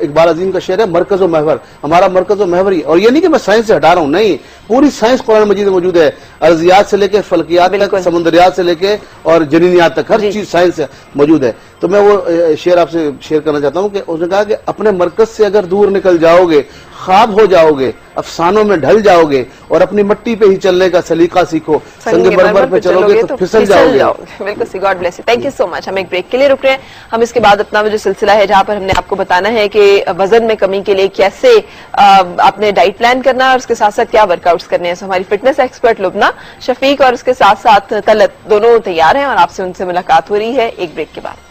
Speaker 2: इकबाल अजीम का शेर है मरकज व महवर, हमारा मरकज व महवर ही। और ये नहीं कि मैं साइंस से हटा रहा हूं, नहीं, पूरी साइंस कुरान मजीद में मौजूद है, अर्जियात से लेके फल्कियात तक, समुद्रियात से लेके और जनीनियात तक, हर चीज साइंस से मौजूद है। तो मैं वो शेर आपसे शेयर करना चाहता हूं कि उसने कहा कि अपने मरकज से अगर दूर निकल जाओगे, ख्वाब हो जाओगे, अफसानों में ढल जाओगे और अपनी मिट्टी पे ही चलने का सलीका सीखो, संग मरमर पे चलोगे तो फिसल जाओगे।
Speaker 1: बिल्कुल सी, god bless you, thank you so much. हम एक ब्रेक के लिए रुक रहे हैं। हम इसके बाद अपना जो सिलसिला है जहां पर हमने आपको बताना है कि वजन में कमी के लिए कैसे आपने डाइट प्लान करना है और उसके साथ साथ क्या वर्कआउट्स करने हैं। हमारी फिटनेस एक्सपर्ट लुबना, शफीक और उसके साथ साथ तलत दोनों तैयार हैं और आपसे उनसे मुलाकात हो रही है एक ब्रेक के बाद।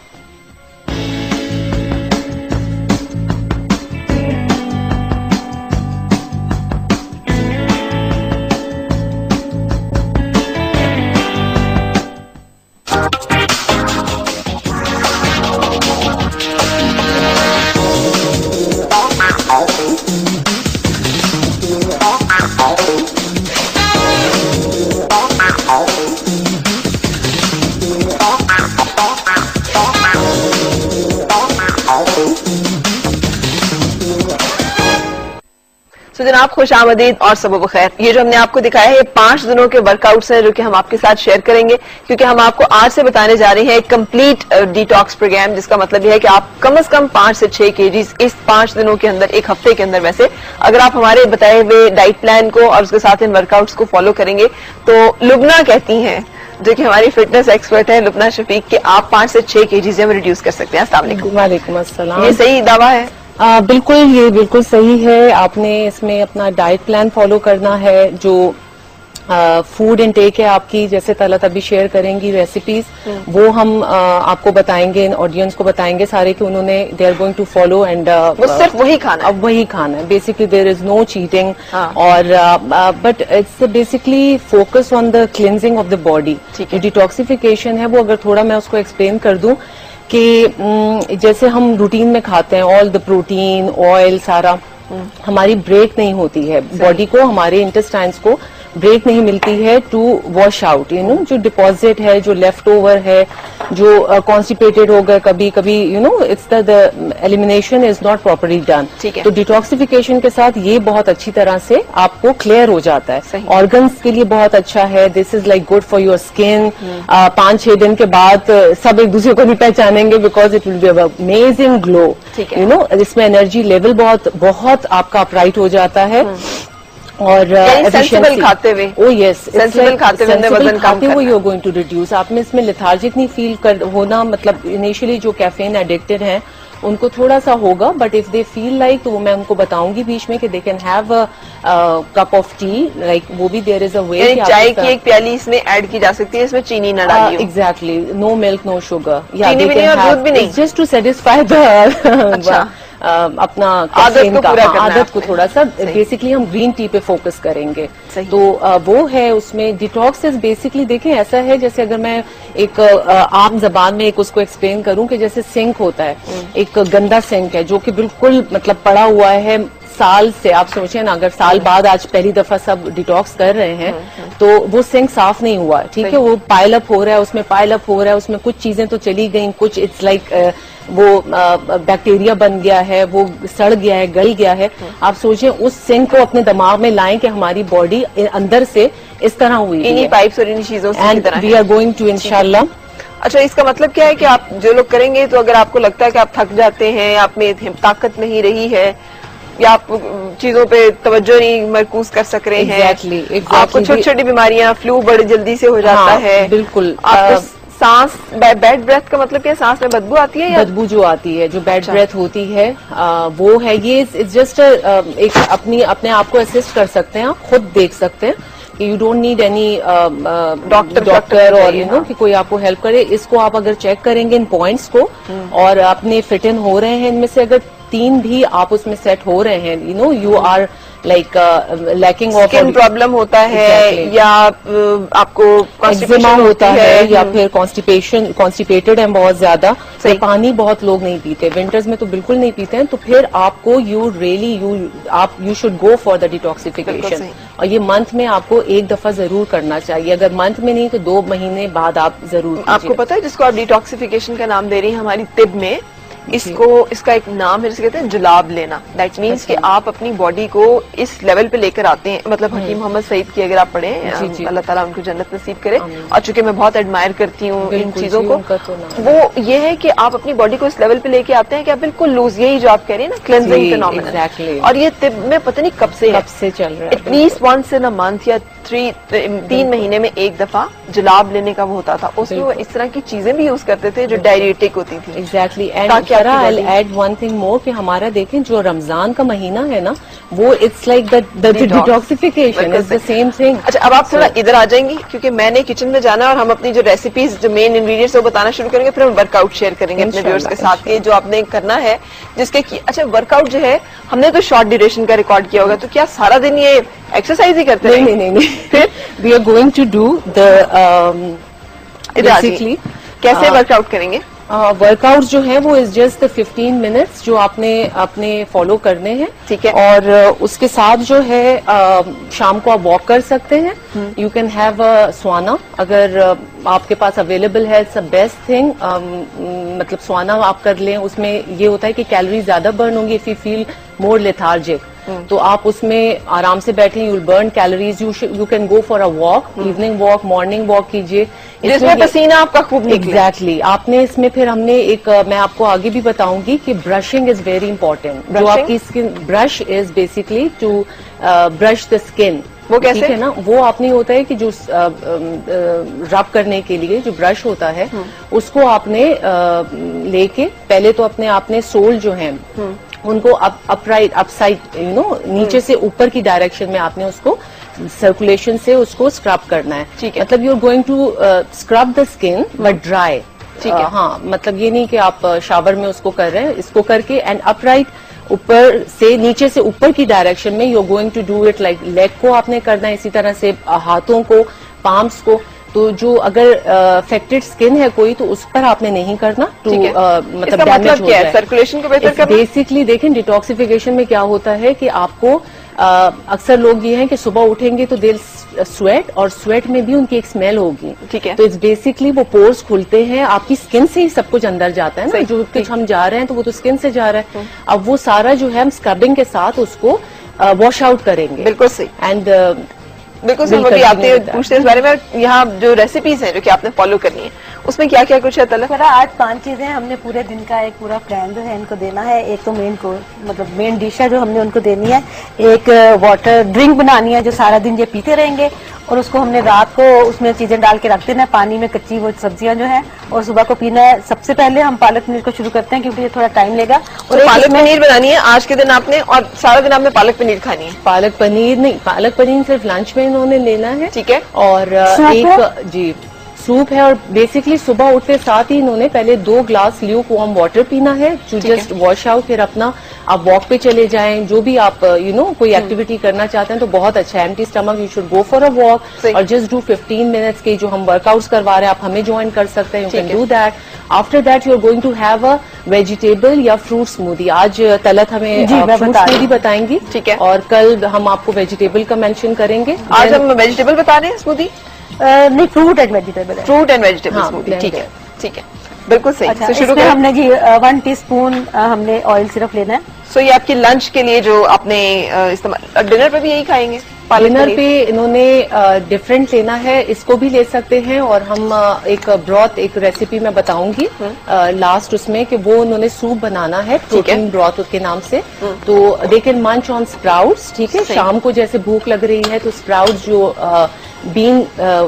Speaker 1: जनाब खुश आमदीद और सबब खैर। ये जो हमने आपको दिखाया है ये 5 दिनों के वर्कआउट्स हैं जो कि हम आपके साथ शेयर करेंगे, क्योंकि हम आपको आज से बताने जा रहे हैं एक कंप्लीट डिटॉक्स प्रोग्राम, जिसका मतलब यह है कि आप कम से कम 5 से 6 केजीज इस 5 दिनों के अंदर, एक हफ्ते के अंदर वैसे, अगर आप हमारे बताए हुए डाइट प्लान को और उसके साथ इन वर्कआउट्स को फॉलो करेंगे तो लुबना कहती हैं, जो कि हमारी फिटनेस एक्सपर्ट है लुबना शफीक, के आप 5 से 6 केजीज में रिड्यूस कर सकते हैं। अस्सलाम वालेकुम।
Speaker 3: वालेकुम अस्सलाम।
Speaker 1: ये सही दावा है?
Speaker 3: बिल्कुल, ये बिल्कुल सही है। आपने इसमें अपना डाइट प्लान फॉलो करना है, जो फूड इनटेक है आपकी, जैसे तलत अभी शेयर करेंगी रेसिपीज, वो हम आपको बताएंगे, ऑडियंस को बताएंगे सारे कि उन्होंने they are going to follow and
Speaker 1: वो सिर्फ वही खाना है।
Speaker 3: अब वही खाना है basically, there is no cheating. और but it's basically focus on the cleansing of the body. जो डिटॉक्सिफिकेशन है वो अगर थोड़ा मैं उसको एक्सप्लेन कर दूं कि जैसे हम रूटीन में खाते हैं ऑल द प्रोटीन ऑयल सारा, हमारी ब्रेक नहीं होती है, बॉडी को, हमारे इंटेस्टाइन्स को ब्रेक नहीं मिलती है to wash out, you know, जो डिपॉजिट है, जो लेफ्ट ओवर है, जो कॉन्स्टिपेटेड हो गए कभी कभी, you know, it's the elimination is not properly done. तो डिटॉक्सिफिकेशन के साथ ये बहुत अच्छी तरह से आपको क्लियर हो जाता है। ऑर्गन्स के लिए बहुत अच्छा है, this is like good for your skin. 5-6 दिन के बाद सब एक दूसरे को नहीं पहचानेंगे, because it will be amazing glow, you know. इसमें एनर्जी लेवल बहुत आपका अपराइट हो जाता है। और
Speaker 1: सेंसिबल खाते हुए,
Speaker 3: ओ यस,
Speaker 1: सेंसिबल खाते हुए
Speaker 3: you are going to reduce. आप में इसमें लेथार्जिक नहीं फील कर होना, मतलब इनिशियली जो कैफीन एडिक्टेड हैं उनको थोड़ा सा होगा, but if they feel like, तो मैं उनको बताऊंगी बीच में कि दे can have a cup of T, like वो भी देयर इज अ वे।
Speaker 1: चाय की एक प्याली इसमें ऐड की जा सकती है, इसमें चीनी न डालिए।
Speaker 3: Exactly, no milk no sugar,
Speaker 1: चीनी भी नहीं और दूध भी नहीं,
Speaker 3: जस्ट टू सेटिस्फाई द अपना आदत को थोड़ा सा। बेसिकली हम ग्रीन टी पे फोकस करेंगे, तो वो है उसमें। डिटॉक्स इज बेसिकली, देखें ऐसा है जैसे अगर मैं एक आम जबान में एक उसको एक्सप्लेन करूं कि जैसे सिंक होता है, एक गंदा सिंक है जो कि बिल्कुल मतलब पड़ा हुआ है साल से। आप सोचें ना, अगर साल बाद आज पहली दफा सब डिटॉक्स कर रहे हैं तो वो सिंक साफ नहीं हुआ, ठीक है, वो पाइल अप हो रहा है, उसमें पाइल अप हो रहा है, उसमें कुछ चीजें तो चली गई, कुछ इट्स लाइक वो बैक्टीरिया बन गया है, वो सड़ गया है, गल गया है। आप सोचें उस सिंक को अपने दिमाग में लाएं कि हमारी बॉडी अंदर से इस तरह हुई है,
Speaker 1: इन्हीं पाइप्स और इन्हीं चीजों से,
Speaker 3: and we are going to इंशाल्लाह।
Speaker 1: अच्छा, इसका मतलब क्या है कि आप जो लोग करेंगे, तो अगर आपको लगता है कि आप थक जाते हैं, आप में ताकत नहीं रही है, या आप चीजों पे तवज्जो नहीं मरकूज कर सक रहे हैं, आपको छोटी छोटी बीमारियां, फ्लू बड़ी जल्दी से हो जाता है,
Speaker 3: बिल्कुल,
Speaker 1: आपको सांस, बैड ब्रेथ का मतलब क्या है, सांस में बदबू आती है, या
Speaker 3: बदबू जो आती है, जो बैड ब्रेथ होती है, वो है, ये इट्स जस्ट एक अपने आप को असिस्ट कर सकते हैं, आप खुद देख सकते हैं कि you don't need any doctor और यू नो कि कोई आपको हेल्प करे। इसको आप अगर चेक करेंगे इन पॉइंट्स को और अपने फिट इन हो रहे हैं, इनमें से अगर 3 भी आप उसमें सेट हो रहे हैं, you know, you are like lacking of
Speaker 1: skin problem होता है, या आपको
Speaker 3: एक्जिमा होता है, या फिर कॉन्स्टिपेटेड है बहुत ज्यादा, पानी बहुत लोग नहीं पीते, विंटर्स में तो बिल्कुल नहीं पीते हैं, तो फिर आपको you should go for the detoxification. और ये मंथ में आपको एक दफा जरूर करना चाहिए, अगर मंथ में नहीं तो 2 महीने बाद आप जरूर।
Speaker 1: आपको पता है जिसको आप डिटॉक्सिफिकेशन का नाम दे रही हैं हमारी तिब में, इसका एक नाम है जिसे कहते हैं जुलाब लेना। दैट मीन्स कि आप अपनी बॉडी को इस लेवल पे लेकर आते हैं, मतलब हकीम मोहम्मद सईद की अगर आप पढ़े, अल्लाह ताला उनको जन्नत नसीब करे, और चूंकि मैं बहुत एडमायर करती हूँ इन चीजों को, वो ये है कि आप अपनी बॉडी को इस लेवल पे लेके आते हैं कि आप बिल्कुल लूज, यही जो आप कह रहे हैं ना, क्लेंजिंग फिनोमेनन, और ये तिब में पता नहीं कब से
Speaker 3: चल रहा है,
Speaker 1: at least once in a month या 3 महीने में एक दफा जुलाब लेने का वो होता था। उसमें वो इस तरह की चीजें भी यूज करते थे जो डायरिटिक होती थी।
Speaker 3: Exactly, and I'll add one thing more कि हमारा देखें जो रमजान का महीना है ना, वो it's like the detoxification is the same thing.
Speaker 1: अच्छा, अब आप थोड़ा इधर आ जाएंगी क्योंकि मैंने किचन में जाना है और हम अपनी जो रेसिपीज, जो मेन इंग्रेडिएंट्स है वो बताना शुरू करेंगे, फिर हम वर्कआउट शेयर करेंगे अपने व्यूअर्स के साथ, ये जो आपने करना है जिसके अच्छा वर्कआउट जो है हमने तो शॉर्ट ड्यूरेशन का रिकॉर्ड किया होगा, तो क्या सारा दिन ये एक्सरसाइज ही करते हैं?
Speaker 3: नहीं, फिर we are going to do the basically
Speaker 1: कैसे वर्कआउट करेंगे।
Speaker 3: वर्कआउट जो है वो इज जस्ट 15 मिनट्स जो आपने अपने फॉलो करने हैं,
Speaker 1: ठीक है।
Speaker 3: और उसके साथ जो है शाम को आप वॉक कर सकते हैं, you can have a sauna, अगर आपके पास अवेलेबल है, इट्स अ बेस्ट थिंग। मतलब स्वाना आप कर लें, उसमें ये होता है कि कैलोरी ज्यादा बर्न होंगी if you feel more lethargic, तो आप उसमें आराम से बैठे, you will burn calories, you can go for a walk, evening walk, morning walk कीजिए,
Speaker 1: इसमें पसीना आपका खूब निकले।
Speaker 3: एग्जैक्टली। आपने इसमें फिर हमने एक, मैं आपको आगे भी बताऊंगी कि ब्रशिंग इज वेरी इंपॉर्टेंट। जो आपकी skin, brush is basically to brush the skin.
Speaker 1: वो कैसे?
Speaker 3: ठीक है ना, वो आपने होता है कि जो रब करने के लिए जो ब्रश होता है उसको आपने लेके पहले तो अपने आपने सोल जो है उनको अपराइट अपसाइड नीचे से ऊपर की डायरेक्शन में आपने उसको सर्कुलेशन से उसको स्क्रब करना है।
Speaker 1: ठीक है।
Speaker 3: मतलब you are going to scrub the skin but dry.
Speaker 1: ठीक है।
Speaker 3: हाँ, मतलब ये नहीं कि आप शावर में उसको कर रहे हैं, इसको करके एंड अपराइट ऊपर से नीचे से ऊपर की डायरेक्शन में you are going to do it, like leg को आपने करना है, इसी तरह से हाथों को, पाम्स को। तो जो अगर अफेक्टेड स्किन है कोई, तो उस पर आपने नहीं करना, तो मतलब डैमेज हो जाए।
Speaker 1: सर्कुलेशन को बेहतर करना।
Speaker 3: बेसिकली देखें, डिटॉक्सिफिकेशन में क्या होता है कि आपको अक्सर लोग ये हैं कि सुबह उठेंगे तो दिल स्वेट, और स्वेट में भी उनकी एक स्मेल होगी।
Speaker 1: ठीक है।
Speaker 3: तो इट्स बेसिकली वो पोर्स खुलते हैं, आपकी स्किन से ही सब कुछ अंदर जाता है ना, जो कुछ हम जा रहे हैं तो वो तो स्किन से जा रहा है। अब वो सारा जो है हम स्क्रबिंग के साथ उसको वॉश आउट करेंगे।
Speaker 1: बिल्कुल सही।
Speaker 3: एंड
Speaker 1: बिल्कुल सही। अभी आपने पूछते इस बारे में, यहाँ जो रेसिपीज हैं जो कि आपने फॉलो करनी है, उसमें क्या क्या कुछ है तलत?
Speaker 4: आज 5 चीजें हमने पूरे दिन का एक पूरा प्लान जो है इनको देना है। एक तो मेन को मतलब मेन डिश है जो हमने उनको देनी है, एक वाटर ड्रिंक बनानी है जो सारा दिन ये पीते रहेंगे, और उसको हमने रात को उसमें चीजें डाल के रख देना है, पानी में कच्ची वो सब्जियां जो है, और सुबह को पीना है। सबसे पहले हम पालक पनीर को शुरू करते हैं क्योंकि ये थोड़ा टाइम लेगा।
Speaker 1: और पालक पनीर बनानी है आज के दिन आपने, और सारा दिन आपने पालक पनीर खानी है?
Speaker 3: पालक पनीर नहीं, पालक पनीर सिर्फ लंच में इन्होंने लेना है।
Speaker 1: ठीक है।
Speaker 3: और एक जी सूप है, और बेसिकली सुबह उठते साथ ही इन्होंने पहले 2 ग्लास ल्यूक वार्म वाटर पीना है टू जस्ट वॉश आउट। फिर अपना आप वॉक पे चले जाएं, जो भी आप कोई एक्टिविटी करना चाहते हैं तो बहुत अच्छा है। Empty stomach you should go for a walk और जस्ट डू 15 मिनट्स के जो हम वर्कआउट्स करवा रहे हैं आप हमें ज्वाइन कर सकते हैं, you can do that. After that you are going to have a vegetable या फ्रूट स्मूदी। आज तलत हमें फ्रूट स्मूदी बताएंगी।
Speaker 1: ठीक है।
Speaker 3: और कल हम आपको वेजिटेबल का मेंशन करेंगे।
Speaker 1: आज हम वेजिटेबल बता रहे हैं स्मूदी?
Speaker 4: नहीं, फ्रूट एंड वेजिटेबल है।
Speaker 1: Fruit and vegetable smoothie. ठीक है, ठीक है, बिल्कुल सही।
Speaker 4: अच्छा, इसमें हमने जी 1 टीस्पून हमने ऑयल सिर्फ लेना है।
Speaker 1: सो ये आपकी लंच के लिए जो आपने इस्तेमाल, डिनर पे भी यही खाएंगे?
Speaker 3: डिनर पे इन्होंने डिफरेंट लेना है, इसको भी ले सकते हैं। और हम एक ब्रॉथ, एक रेसिपी मैं बताऊंगी लास्ट उसमें कि वो उन्होंने सूप बनाना है, प्रोटीन ब्रॉथ उसके नाम से। तो दे कैन मंच ऑन स्प्राउट्स। ठीक है, शाम को जैसे भूख लग रही है तो स्प्राउट्स जो बीन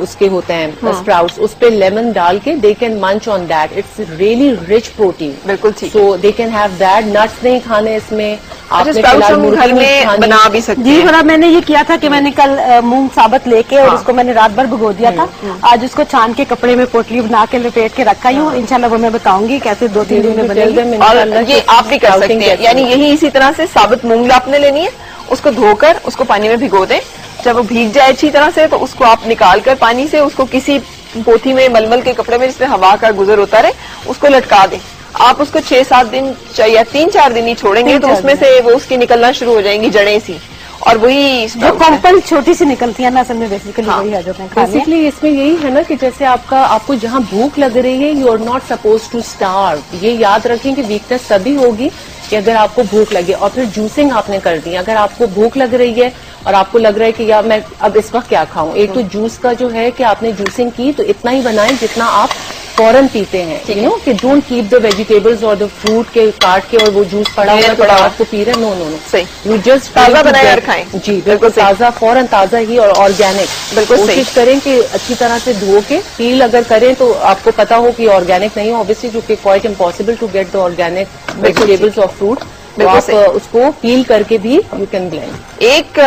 Speaker 3: उसके होते हैं स्प्राउट्स, उस पे लेमन डाल के they can munch on that. It's really rich protein.
Speaker 1: बिल्कुल ठीक।
Speaker 3: So they can have that. Nuts नहीं खाने इसमें,
Speaker 1: आपने घर में बना भी सकते हैं।
Speaker 4: जी थोड़ा मैंने ये किया था कि मैंने कल मूंग साबुत लेके और उसको मैंने रात भर भिगो दिया था। आज उसको छान के कपड़े में पोटली बना के लपेट के रखा हूँ। इंशाल्लाह वो मैं बताऊंगी कैसे 2-3 दिन में बनेगी।
Speaker 1: और ये आप भी कर सकते हैं, यानी यही इसी तरह से साबुत मूंग आपने लेनी है, उसको धोकर उसको पानी में भिगो दें। जब वो भीग जाए अच्छी तरह से तो उसको आप निकाल कर पानी से उसको किसी पोथी में, मलमल के कपड़े में जिसमें हवा का गुजर होता रहे, उसको लटका दें। आप उसको 6-7 दिन या 3-4 दिन ही छोड़ेंगे तो उसमें से वो उसकी निकलना शुरू हो जाएंगी जड़ें सी, और वही
Speaker 4: जो कंपल छोटी सी निकलती है ना, असल में बेसिकली वही है जो मैं खाने।
Speaker 3: बेसिकली इसमें यही है ना कि जैसे आपको जहाँ भूख लग रही है, you are not suppose to starve. ये याद रखें कि वीकनेस तभी होगी कि अगर आपको भूख लगे। और फिर जूसिंग आपने कर दी। अगर आपको भूख लग रही है और आपको लग रहा है कि यार मैं अब इस वक्त क्या खाऊं, एक तो जूस का जो है कि आपने जूसिंग की तो इतना ही बनाएं जितना आप फौरन पीते हैं, यू नो, कि डोंट कीप द वेजिटेबल्स और द फ्रूट के काट के और वो जूस पड़ा हुआ तो आपको पी रहे। नो नो नो,
Speaker 1: सही।
Speaker 3: यू जस्ट
Speaker 1: ताजा बनाया और खाएं।
Speaker 3: जी बिल्कुल ताजा, फौरन ताजा ही और ऑर्गेनिक।
Speaker 1: बिल्कुल
Speaker 3: कोशिश करें कि अच्छी तरह से धो के पील अगर करें तो आपको पता हो कि ऑर्गेनिक नहीं हो, ऑब्वियसली, क्योंकि quite impossible to get the organic vegetables और फ्रूट। तो आप उसको पील करके भी यू कैन ब्लेंड।
Speaker 1: एक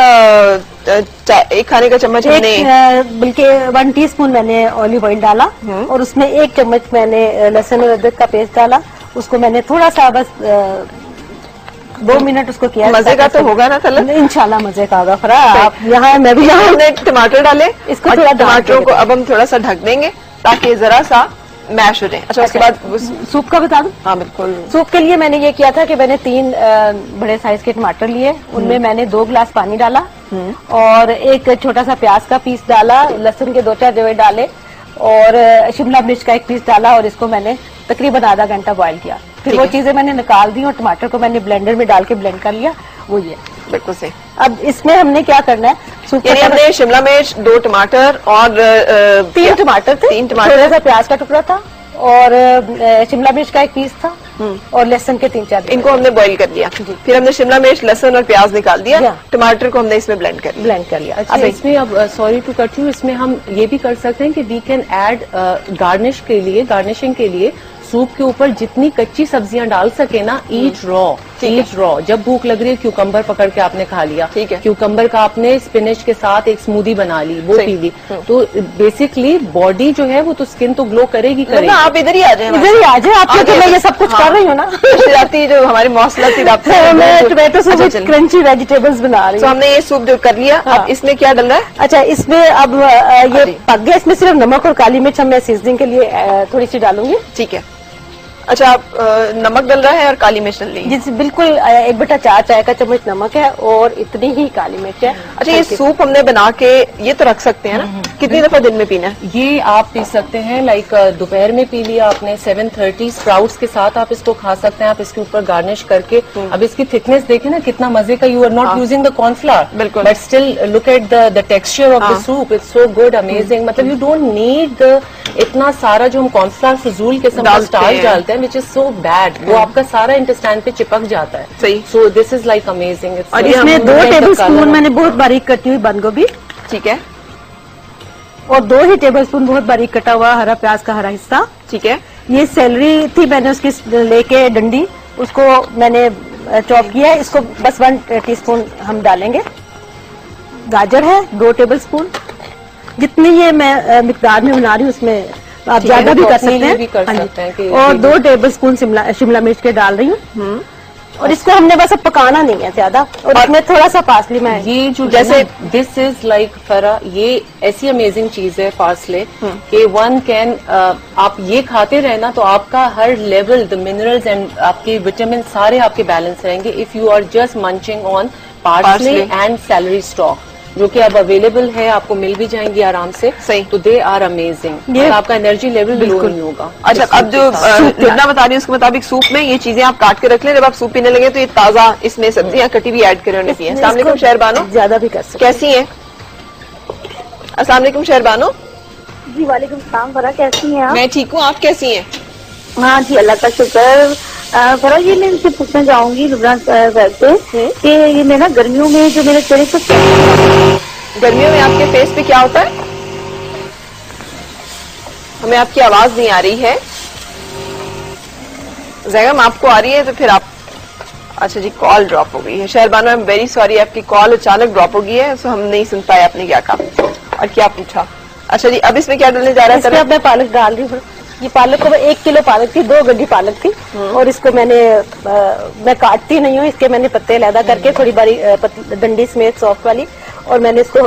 Speaker 1: खाने का चम्मच हमने,
Speaker 4: बल्कि 1 टीस्पून मैंने ऑलिव ऑयल डाला और उसमें 1 चम्मच मैंने लहसुन और अदरक का पेस्ट डाला। उसको मैंने थोड़ा सा बस 2 मिनट उसको किया।
Speaker 1: मजे का तो होगा ना तलत?
Speaker 4: इंशाल्लाह मजे का होगा। फरा आप यहाँ, मैं भी यहाँ।
Speaker 1: हमने टमाटर डाले,
Speaker 4: इसको थोड़ा
Speaker 1: टमाटरों को अब हम थोड़ा सा ढक देंगे ताकि जरा सा मैश हो जाए। अच्छा, उसके बाद
Speaker 4: सूप का बता दूं?
Speaker 1: हाँ बिल्कुल।
Speaker 4: सूप के लिए मैंने ये किया था कि मैंने 3 बड़े साइज के टमाटर लिए, उनमें मैंने 2 गिलास पानी डाला और एक छोटा सा प्याज का पीस डाला, लहसुन के 2-4 जवे डाले और शिमला मिर्च का 1 पीस डाला और इसको मैंने तकरीबन आधा घंटा बॉईल किया। फिर वो चीजें मैंने निकाल दी और टमाटर को मैंने ब्लेंडर में डाल के ब्लेंड कर लिया वो ये।
Speaker 1: बिल्कुल सही।
Speaker 4: अब इसमें हमने क्या करना है, सूप
Speaker 1: यानी हमने शिमला मिर्च, 2 टमाटर और
Speaker 4: 3 टमाटर थे,
Speaker 1: 3 टमाटर,
Speaker 4: थोड़ा सा प्याज का टुकड़ा था और शिमला मिर्च का 1 पीस था और लहसुन के 3-4।
Speaker 1: इनको हमने बॉईल कर लिया, फिर हमने शिमला मिर्च, लहसुन और प्याज निकाल दिया, टमाटर को हमने इसमें ब्लेंड कर लिया।
Speaker 3: अच्छा, इसमें अब सॉरी टू कट यू, इसमें हम ये भी कर सकते हैं कि वी कैन ऐड गार्निशिंग के लिए सूप के ऊपर जितनी कच्ची सब्जियां डाल सके ना, ईट रॉ। जब भूख लग रही है क्यूकम्बर पकड़ के आपने खा लिया,
Speaker 1: ठीक है,
Speaker 3: क्यूकम्बर का आपने स्पिनच के साथ एक स्मूदी बना ली, वो पी ली, तो बेसिकली बॉडी जो है वो तो स्किन तो ग्लो करेगी।
Speaker 1: आप इधर ही आ जाए,
Speaker 4: आप तो मैं ये सब कुछ कर रही हूँ ना।
Speaker 1: जो हमारी मौसला थी,
Speaker 4: मैं टोमेटो सूप क्रंची वेजिटेबल्स बना रही हूँ।
Speaker 1: तो हमने ये सूप जो कर लिया, अब इसमें क्या डल रहा है?
Speaker 4: अच्छा, इसमें अब ये पक गया, इसमें सिर्फ नमक और काली मिर्च मैं सीजनिंग के लिए थोड़ी सी डालूंगी।
Speaker 1: ठीक है। अच्छा, आप नमक डल रहा है और काली मिर्च डल रही है?
Speaker 4: जी बिल्कुल, 1/4 चाय का चम्मच नमक है और इतनी ही काली मिर्च है।
Speaker 1: अच्छा, ये सूप हमने बना के ये तो रख सकते हैं ना, कितनी दफा दिन में पीना है?
Speaker 3: ये आप पी सकते हैं, लाइक दोपहर में पी लिया आपने 7:30, स्प्राउट्स के साथ आप इसको खा सकते हैं, आप इसके ऊपर गार्निश करके। अब इसकी थिकनेस देखें ना कितना मजे का, you are not using the cornflour,
Speaker 1: बिल्कुल,
Speaker 3: but still look at the texture of the soup, it's so good, amazing. मतलब यू डोंट नीड इतना सारा जो हम कॉर्नफ्लावर फजूल किस्म का स्टार्च डालते हैं, विच इज सो बैड, वो आपका सारा इंटेस्टाइन पे चिपक जाता है।
Speaker 1: सही।
Speaker 3: So this is like amazing.
Speaker 4: और इसमें 2 टेबल स्पून मैंने बहुत बारीक कटी हुई बंद गोभी,
Speaker 1: ठीक है,
Speaker 4: और 2 ही टेबल स्पून बहुत बारीक कटा हुआ हरा प्याज का हरा हिस्सा,
Speaker 1: ठीक है।
Speaker 4: ये सेलरी थी, मैंने उसकी लेके डंडी उसको मैंने चॉप किया है, इसको बस 1 टीस्पून हम डालेंगे। गाजर है 2 टेबल स्पून, जितनी ये मैं मिकदार में बना रही हूँ उसमें आप ज्यादा भी कर सकते हैं। और 2 टेबल स्पून शिमला मिर्च के डाल रही हूँ, और इसको हमने बस अब पकाना नहीं है ज्यादा, और इसमें थोड़ा सा पार्सली में
Speaker 3: ये जो जैसे दिस इज लाइक फरा, ये ऐसी अमेजिंग चीज है पार्सले कि वन कैन आप ये खाते रहे ना तो आपका हर लेवल द मिनरल्स एंड आपके विटामिन सारे आपके बैलेंस रहेंगे if you are just munching on parsley and celery stalk, जो कि अब अवेलेबल है, आपको मिल भी जाएंगी आराम से।
Speaker 1: सही।
Speaker 3: तो दे आर अमेजिंग, ये आपका एनर्जी लेवल लो नहीं होगा।
Speaker 1: अच्छा, अब जो जितना बता रही है उसके मुताबिक सूप में ये चीजें आप काट के रख लें, जब आप सूप पीने लगे तो ये ताजा इसमें सब्जियां कटी भी ऐड करें होनी चाहिए। अस्सलाम वालेकुम शहरबानो,
Speaker 4: ज्यादा भी कर सकते।
Speaker 1: कैसी है? अस्सलाम वालेकुम शहरबानो।
Speaker 5: जी वालेकुम सलाम, फरा कैसी हैं आप?
Speaker 1: मैं ठीक हूँ, आप कैसी हैं?
Speaker 5: हाँ जी, अल्लाह का शुक्र। फरा, ये मैं इनसे पूछना चाहूंगी लुबनान से कि ये मैं ना गर्मियों में जो मेरे चेहरे पर,
Speaker 1: गर्मियों में आपके फेस पे क्या होता है? हमें आपकी आवाज नहीं आ रही है। जैगम आपको आ रही है तो फिर आप, अच्छा जी, कॉल ड्रॉप हो गई है। Shaharbano, I am very sorry, आपकी कॉल अचानक ड्रॉप हो गई है, तो हम नहीं सुन पाए आपने क्या कहा और क्या पूछा। अच्छा जी, अब इसमें क्या डालने जा रहा है?
Speaker 4: अब मैं पालक डाल रही हूँ। ये पालक को 1 किलो पालक थी, 2 गड्डी पालक थी, और इसको मैं काटती नहीं हूँ, इसके मैंने पत्ते अलग करके थोड़ी बारी डंडी समेत सॉफ्ट वाली, और मैंने इसको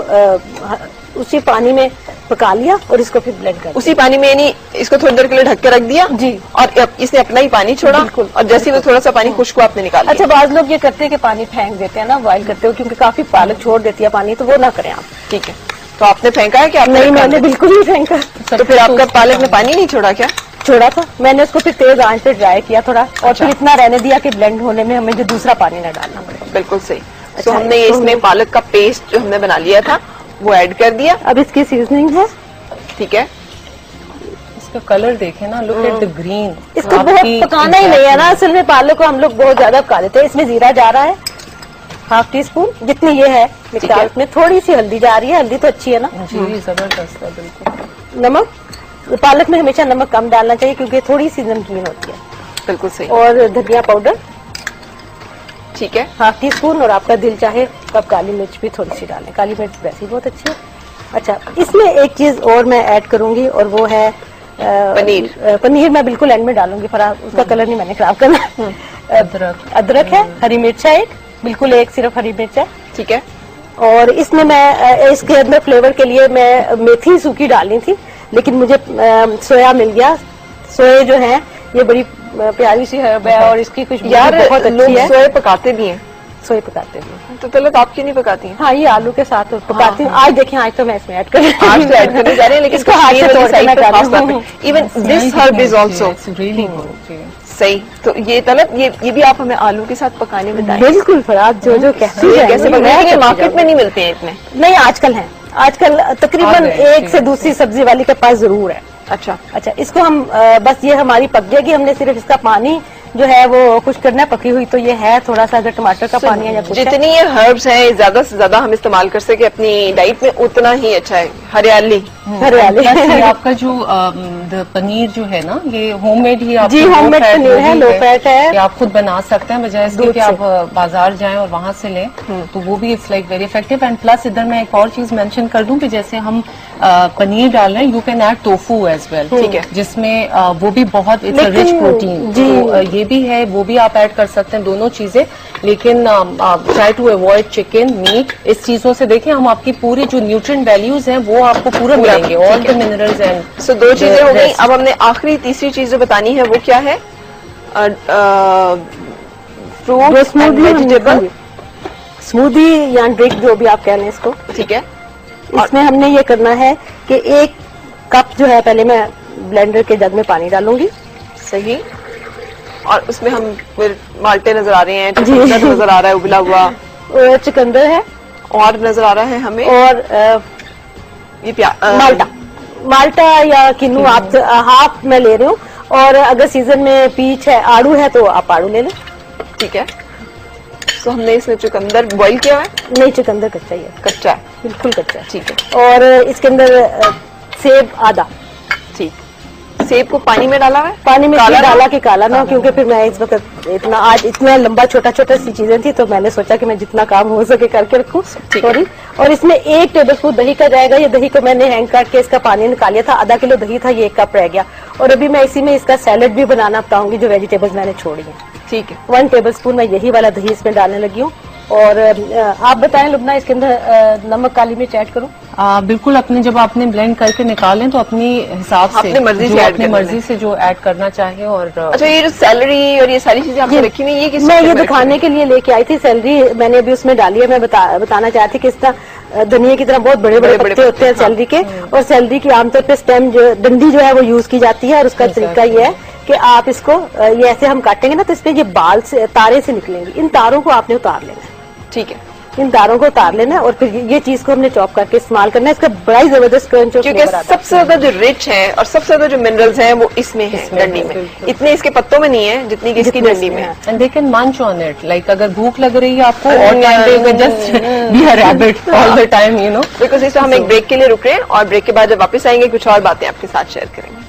Speaker 4: उसी पानी में पका लिया और इसको फिर ब्लेंड कर,
Speaker 1: उसी पानी में यानी इसको थोड़ी देर के लिए ढक के रख दिया
Speaker 4: जी,
Speaker 1: और इसने अपना ही पानी छोड़ा, और जैसे वो थोड़ा सा पानी खुश्क आपने निकाल
Speaker 4: दिया। अच्छा, बाज लोग ये करते हैं कि पानी फेंक देते हैं ना बॉइल करते हो, क्योंकि काफी पालक छोड़ देती है पानी, तो वो ना करें आप।
Speaker 1: ठीक है, तो आपने फेंका है क्या?
Speaker 4: नहीं, मैंने बिल्कुल नहीं फेंका।
Speaker 1: तो फिर आपका पालक में पानी नहीं छोड़ा क्या?
Speaker 4: छोड़ा था, मैंने उसको फिर तेज आंच पे ड्राई किया थोड़ा, और फिर इतना रहने दिया कि ब्लेंड होने में हमें जो दूसरा पानी ना डालना पड़े।
Speaker 1: बिल्कुल सही। तो हमने इसमें पालक का पेस्ट जो हमने बना लिया था वो ऐड कर दिया।
Speaker 4: अब इसकी सीजनिंग है,
Speaker 1: ठीक है,
Speaker 3: इसका कलर देखें ना, लुक एट द ग्रीन।
Speaker 4: इसको बहुत पकाना ही नहीं है ना, असल में पालक को हम लोग बहुत ज्यादा पका देते हैं। इसमें जीरा जा रहा है 1/2 टीस्पून, जितनी ये है मिक्सर में, थोड़ी सी हल्दी जा रही है, हल्दी तो अच्छी है ना
Speaker 3: जी, जबरदस्त है बिल्कुल।
Speaker 4: नमक, पालक में हमेशा नमक कम डालना चाहिए क्योंकि थोड़ी सी नमकीन होती है।
Speaker 1: बिल्कुल सही।
Speaker 4: और धनिया पाउडर,
Speaker 1: ठीक है,
Speaker 4: 1/2 टीस्पून, और आपका दिल चाहे तो आप काली मिर्च भी थोड़ी सी डालें, काली मिर्च वैसे ही बहुत अच्छी है। अच्छा, इसमें एक चीज और मैं ऐड करूंगी, और वो है
Speaker 1: पनीर।
Speaker 4: पनीर मैं बिल्कुल एंड में डालूंगी, पर उसका कलर नहीं मैंने खराब करना। अदरक है, हरी मिर्च है, एक बिल्कुल एक सिर्फ हरी मिर्च है,
Speaker 1: ठीक है।
Speaker 4: और इसमें मैं इसके अंदर फ्लेवर के लिए मैं मेथी सूखी डालनी थी, लेकिन मुझे सोया मिल गया। सोया जो है ये बड़ी प्यारी सी हर्ब है, और इसकी खुशबू बहुत अच्छी है।
Speaker 1: सोया पकाते भी हैं,
Speaker 4: सोया पकाते भी।
Speaker 1: तो पहले तो आप क्यों नहीं पकाती हैं?
Speaker 4: हाँ, ये आलू के साथ पकाती हूँ। आज देखें, आज तो मैं इसमें ऐड कर,
Speaker 1: आज तो ऐड करने जा रहे हैं, लेकिन
Speaker 4: इसको हाथ से तोड़ के मैं कर रही हूँ।
Speaker 1: Even this herb is also सही। तो ये तलब ये भी आप हमें आलू के साथ पकाने बताएं।
Speaker 4: बिल्कुल फराज, जो कहती है
Speaker 1: कैसे पकाएंगे? मार्केट में नहीं मिलते हैं इतने।
Speaker 4: नहीं, आजकल हैं, आजकल तकरीबन एक से दूसरी सब्जी वाली के पास जरूर है।
Speaker 1: अच्छा,
Speaker 4: इसको हम बस ये हमारी पक जाएगी, हमने सिर्फ इसका पानी जो है वो खुश करना है, पकी हुई तो ये है थोड़ा सा, अगर टमाटर का पानी है या कुछ
Speaker 1: जितनी ये हर्ब्स हैं ज्यादा से ज्यादा हम इस्तेमाल कर सके अपनी डाइट में उतना ही अच्छा है। हरियाली
Speaker 3: आपका जो पनीर जो है ना, ये होममेड ही आप
Speaker 4: जी होममेड पनीर है, लो फैट है,
Speaker 3: आप खुद बना सकते हैं, बजाय इसके कि आप बाजार जाएं और वहां से लें, तो वो भी it's like very effective. And plus इधर मैं एक और चीज मेंशन कर दूं कि जैसे हम पनीर डाल रहे हैं, you can add tofu as well, ठीक है, जिसमें वो भी बहुत इट्स रिच प्रोटीन, तो ये भी है, वो भी आप ऐड कर सकते हैं, दोनों चीजें। लेकिन try to avoid chicken meat, इस चीजों से देखें हम आपकी पूरी जो न्यूट्रिएंट वैल्यूज हैं वो आपको पूरा मिलेंगे, ऑल द मिनरल्स एंड।
Speaker 1: सो दो चीजें हो गई, अब हमने आखिरी तीसरी चीज जो बतानी है वो क्या है? फ्रूट एंड वेजिटेबल
Speaker 4: स्मूदी या ड्रिंक, जो भी आप कह लें इसको,
Speaker 1: ठीक है।
Speaker 4: इसमें हमने ये करना है कि 1 कप जो है, पहले मैं ब्लेंडर के जग में पानी डालूंगी,
Speaker 1: सही, और उसमें हम फिर माल्टे नजर आ रहे हैं, चुकंदर नजर आ रहा है उबला हुआ,
Speaker 4: और चुकंदर है,
Speaker 1: और नजर आ रहा है हमें,
Speaker 4: और
Speaker 1: ये
Speaker 4: माल्टा या किन्नू आप हाफ मैं ले रही हूँ, और अगर सीजन में पीच है, आड़ू है, तो आप आड़ू ले लें,
Speaker 1: ठीक है। तो हमने इसमें चुकंदर बॉईल किया है?
Speaker 4: नहीं, चुकंदर कच्चा ही है,
Speaker 1: कच्चा है,
Speaker 4: बिल्कुल कच्चा है,
Speaker 1: ठीक है।
Speaker 4: और इसके अंदर सेब आधा,
Speaker 1: ठीक, सेब को पानी में डाला है?
Speaker 4: पानी में डाला कि काला ना, क्योंकि फिर मैं इस वक्त आज इतना लंबा छोटा छोटा सी चीजें थी, तो मैंने सोचा कि मैं जितना काम हो सके करके रखूं, सॉरी। और इसमें 1 टेबलस्पून दही का जाएगा, ये दही को मैंने हैंग काट के इसका पानी निकाल लिया था, आधा किलो दही था, ये 1 कप रह गया, और अभी मैं इसी में इसका सैलेड भी बनाना बताऊंगी, जो वेजिटेबल्स मैंने छोड़ी है,
Speaker 1: ठीक है।
Speaker 4: 1 टेबलस्पून मैं यही वाला दही इसमें डालने लगी हूँ। और आप बताएं लुबना, इसके अंदर नमक, काली मिर्च ऐड करूं?
Speaker 3: बिल्कुल, अपने जब आपने ब्लेंड करके निकालें तो अपनी हिसाब से,
Speaker 1: अपनी मर्जी से
Speaker 3: जो ऐड करना चाहे। और
Speaker 1: अच्छा, ये जो सैलरी और ये सारी चीजें आपने रखी हुई, ये किस
Speaker 4: मैं ये दिखाने के लिए लेके आई थी, सैलरी मैंने अभी उसमें डाली है, मैं बताना चाहती कि इस तरह धनिया की तरह बहुत बड़े बड़े पत्ते होते हैं सैलरी के, और सैलरी की आमतौर पर स्टेम जो डंडी जो है वो यूज की जाती है, और उसका तरीका ये है कि आप इसको ये ऐसे हम काटेंगे ना, तो इसमें ये बाल से, तारे से निकलेंगे, इन तारों को आपने उतार लेना है,
Speaker 1: ठीक है,
Speaker 4: इन तारों को उतार लेना, और फिर ये चीज को हमने चॉप करके इस्तेमाल करना है, इसका बड़ा ही जबरदस्त क्रंच,
Speaker 1: क्योंकि सबसे ज्यादा जो रिच है और सबसे ज्यादा जो मिनरल्स हैं वो इसमें है, डंडी में, इतने इसके पत्तों में नहीं है जितनी इसकी डंडी में है।
Speaker 3: And they can munch on it, like अगर भूख लग रही है आपको, और time just be a rabbit all the time, you know.
Speaker 1: Because इसमें हम एक ब्रेक के लिए रुक रहे हैं, और ब्रेक के बाद जब वापस आएंगे कुछ और बातें आपके साथ शेयर करेंगे।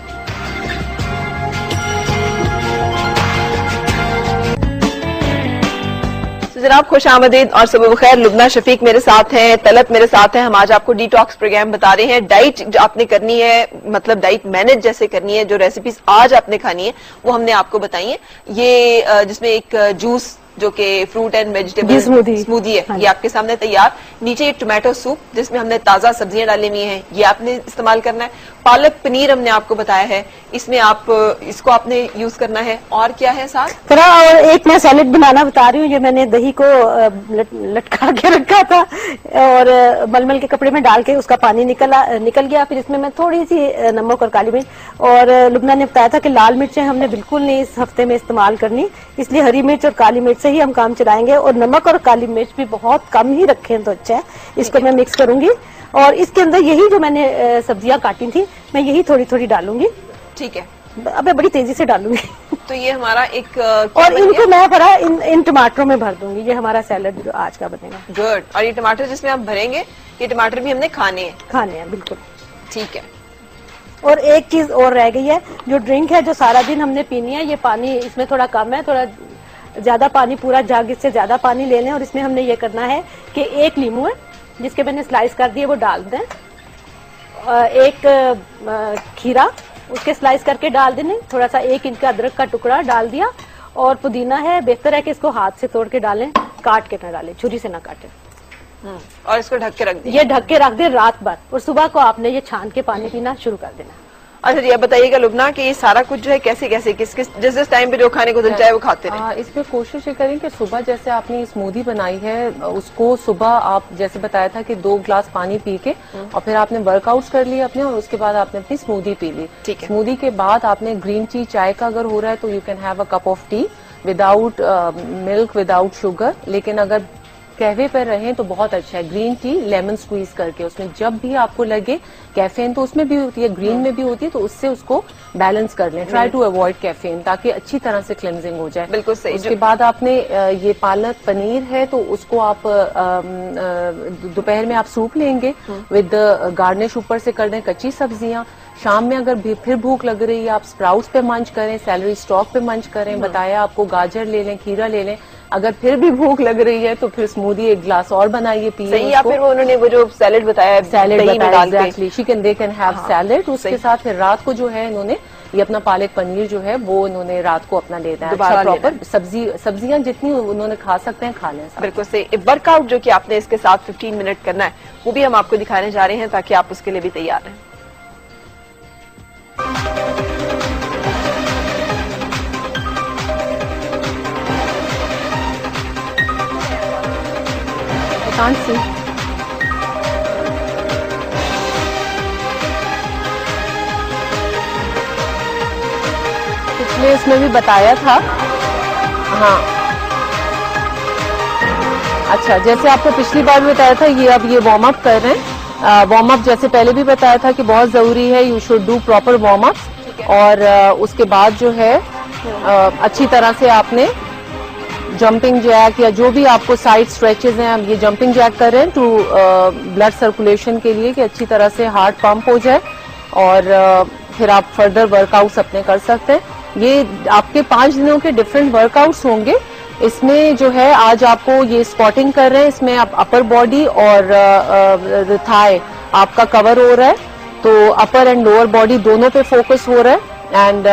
Speaker 1: जनाब खुश आमदीद और सुबह बखैर। लुबना शफीक मेरे साथ हैं, तलत मेरे साथ हैं। हम आज आपको डिटॉक्स प्रोग्राम बता रहे हैं, डाइट जो आपने करनी है, मतलब डाइट मैनेज जैसे करनी है, जो रेसिपीज आज आपने खानी है वो हमने आपको बताई है। ये जिसमें एक जूस जो कि फ्रूट एंड वेजिटेबल स्मूदी है, ये आपके सामने तैयार। नीचे एक टोमेटो सूप जिसमें हमने ताजा सब्जियां डाली हुई हैं, ये आपने इस्तेमाल करना है। पालक पनीर हमने आपको बताया है, इसमें आप इसको आपने यूज करना है। और क्या है साथ?
Speaker 4: और एक मैं सैलेड बनाना बता रही हूँ, ये मैंने दही को लटका के रखा था और मलमल के कपड़े में डाल के उसका पानी निकल गया। फिर इसमें मैं थोड़ी सी नमक और काली मिर्च, और लुबना ने बताया था कि लाल मिर्चें हमने बिल्कुल नहीं इस हफ्ते में इस्तेमाल करनी, इसलिए हरी मिर्च और काली मिर्च से ही हम काम चलाएंगे। और नमक और काली मिर्च भी बहुत कम ही रखें तो अच्छा है। इसको मैं मिक्स करूंगी, और इसके अंदर यही जो मैंने सब्जियां काटी थी मैं यही थोड़ी थोड़ी डालूंगी।
Speaker 1: ठीक है,
Speaker 4: अब मैं बड़ी तेजी से डालूंगी।
Speaker 1: तो ये हमारा एक
Speaker 4: और इनको मैं भरा इन टमाटरों में भर दूंगी। ये हमारा सैलड जो आज का बनेगा।
Speaker 1: गुड। और ये टमाटर जिसमें आप भरेंगे, ये टमाटर भी हमने खाने हैं
Speaker 4: बिल्कुल।
Speaker 1: ठीक है।
Speaker 4: और एक चीज और रह गई है, जो ड्रिंक है जो सारा दिन हमने पीनी है, ये पानी इसमें थोड़ा कम है, थोड़ा ज्यादा पानी, पूरा जग इससे ज्यादा पानी ले लें। और इसमें हमने ये करना है कि एक नींबू है जिसके मैंने स्लाइस कर दिए वो डाल दें, एक खीरा उसके स्लाइस करके डाल देने, थोड़ा सा 1 इंच का अदरक का टुकड़ा डाल दिया, और पुदीना है, बेहतर है कि इसको हाथ से तोड़ के डालें, काट के ना डालें, छुरी से ना काटें।
Speaker 1: और इसको ढक के रख दें।
Speaker 4: ये ढक के रख दें रात भर, और सुबह को आपने ये छान के पानी पीना शुरू कर देना।
Speaker 1: अच्छा जी, अब बताइएगा लुबना कि ये सारा कुछ जो है कैसे कैसे किस जिस टाइम पे जो खाने को दिल चाहे वो खाते रहे।
Speaker 3: इसमें कोशिश ये करें कि सुबह जैसे आपने स्मूदी बनाई है उसको सुबह आप जैसे बताया था कि 2 ग्लास पानी पी के और फिर आपने वर्कआउट्स कर लिए अपने, और उसके बाद आपने अपनी स्मूदी पी ली। स्मूदी के बाद आपने ग्रीन टी चाय का अगर हो रहा है तो you can have a cup of T without milk without sugar, लेकिन अगर कहवे पर रहें तो बहुत अच्छा है ग्रीन टी लेमन स्क्वीज करके, उसमें जब भी आपको लगे कैफीन तो उसमें भी होती है, ग्रीन में भी होती है, तो उससे उसको बैलेंस कर लें, ट्राई टू अवॉइड कैफीन ताकि अच्छी तरह से क्लिनजिंग हो जाए।
Speaker 1: बिल्कुल सही।
Speaker 3: उसके बाद आपने ये पालक पनीर है तो उसको आप दोपहर में आप सूप लेंगे विद गार्निश ऊपर से कर दें कच्ची सब्जियां। शाम में अगर फिर भूख लग रही है आप स्प्राउट्स पे मंच करें, सैलरी स्टॉक पे मंच करें, बताया आपको गाजर ले लें, खीरा ले लें। अगर फिर भी भूख लग रही है तो फिर स्मूदी 1 ग्लास और बनाइए पिए।
Speaker 1: सही, या फिर वो उन्होंने वो जो सैलेड बताया,
Speaker 3: salad exactly they can have salad. उसके साथ फिर रात को जो है इन्होंने ये अपना पालक पनीर जो है वो इन्होंने रात को अपना लेना है, अच्छा प्रॉपर सब्जियां जितनी उन्होंने खा सकते हैं खा लें। बिल्कुल
Speaker 1: सही। वर्कआउट जो कि आपने इसके साथ 15 मिनट करना है वो भी हम आपको दिखाने जा रहे हैं ताकि आप उसके लिए भी तैयार हैं।
Speaker 3: Can't see. पिछले इसमें भी बताया था। हाँ अच्छा, जैसे आपको पिछली बार भी बताया था ये अब ये वार्म अप कर रहे हैं। वार्म अप जैसे पहले भी बताया था कि बहुत जरूरी है, you should do proper warm up, और उसके बाद जो है अच्छी तरह से आपने जंपिंग जैक या जो भी आपको साइड स्ट्रेचेस हैं, अब ये जंपिंग जैक कर रहे हैं टू ब्लड सर्कुलेशन के लिए कि अच्छी तरह से हार्ट पंप हो जाए, और फिर आप फर्दर वर्कआउट्स अपने कर सकते हैं। ये आपके 5 दिनों के डिफरेंट वर्कआउट्स होंगे। इसमें जो है आज आपको ये स्क्वाटिंग कर रहे हैं, इसमें आप अपर बॉडी और थाई आपका कवर हो रहा है, तो अपर एंड लोअर बॉडी दोनों पे फोकस हो रहा है। एंड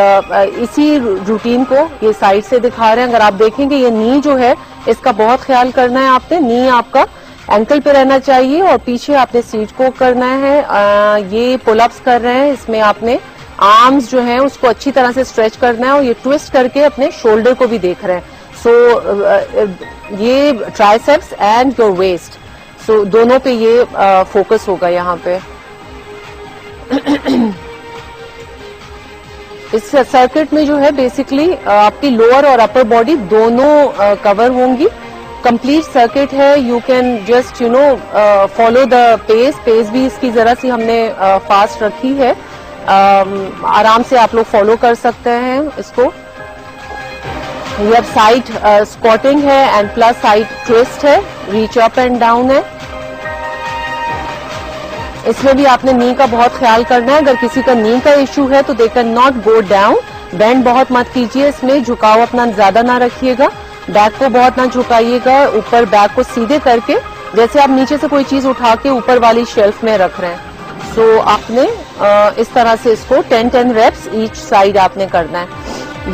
Speaker 3: इसी रूटीन को ये साइड से दिखा रहे हैं। अगर आप देखेंगे ये नी जो है इसका बहुत ख्याल करना है आपने, नी आपका एंकल पे रहना चाहिए और पीछे आपने सीट को करना है। ये पुलअप्स कर रहे हैं, इसमें आपने आर्म्स जो है उसको अच्छी तरह से स्ट्रेच करना है और ये ट्विस्ट करके अपने शोल्डर को भी देख रहे हैं। सो ये ट्राइसेप्स एंड योर वेस्ट, सो दोनों पे ये फोकस होगा यहाँ पे। इस सर्किट में जो है बेसिकली आपकी लोअर और अपर बॉडी दोनों कवर होंगी। कंप्लीट सर्किट है, you can just follow the pace भी इसकी जरा सी हमने फास्ट रखी है, आराम से आप लोग फॉलो कर सकते हैं इसको। ये अब साइड स्क्वाटिंग है एंड प्लस साइड ट्विस्ट है, रीच अप एंड डाउन है। इसमें भी आपने नी का बहुत ख्याल करना है। अगर किसी का नी का इश्यू है तो they can not go down, bend बहुत मत कीजिए, इसमें झुकाव अपना ज्यादा ना रखिएगा, बैक को बहुत ना झुकाइएगा, ऊपर बैक को सीधे करके जैसे आप नीचे से कोई चीज उठा के ऊपर वाली शेल्फ में रख रहे हैं। सो आपने इस तरह से इसको 10-10 रेप्स ईच साइड आपने करना है।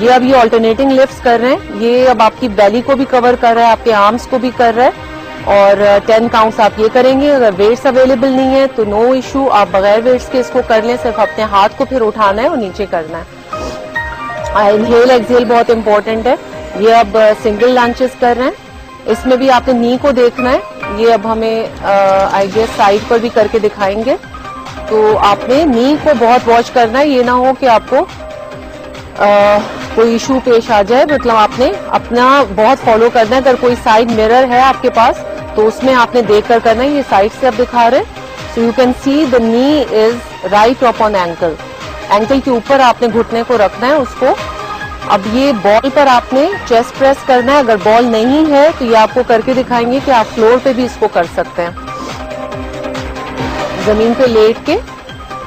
Speaker 3: ये अब ये ऑल्टरनेटिंग लिफ्ट्स कर रहे हैं, ये अब आपकी बेली को भी कवर कर रहा है, आपके आर्म्स को भी कर रहा है, और 10 काउंट्स आप ये करेंगे। अगर वेट्स अवेलेबल नहीं है तो नो इशू, आप बगैर वेट्स के इसको कर लें, सिर्फ अपने हाथ को फिर उठाना है और नीचे करना है। इनहेल एक्सहेल बहुत इंपॉर्टेंट है। ये अब सिंगल लंचेस कर रहे हैं, इसमें भी आपने नी को देखना है। ये अब हमें आई गेस साइड पर भी करके दिखाएंगे, तो आपने नी को बहुत वॉच करना है, ये ना हो कि आपको कोई इशू पेश आ जाए। मतलब आपने अपना बहुत फॉलो करना है। अगर कोई साइड मिरर है आपके पास तो उसमें आपने देख कर करना है। ये साइड से अब दिखा रहे हैं, सो you can see the knee is right up on ankle, ankle के ऊपर आपने घुटने को रखना है उसको। अब ये बॉल पर आपने चेस्ट प्रेस करना है। अगर बॉल नहीं है तो ये आपको करके दिखाएंगे कि आप फ्लोर पे भी इसको कर सकते हैं, जमीन पे लेट के।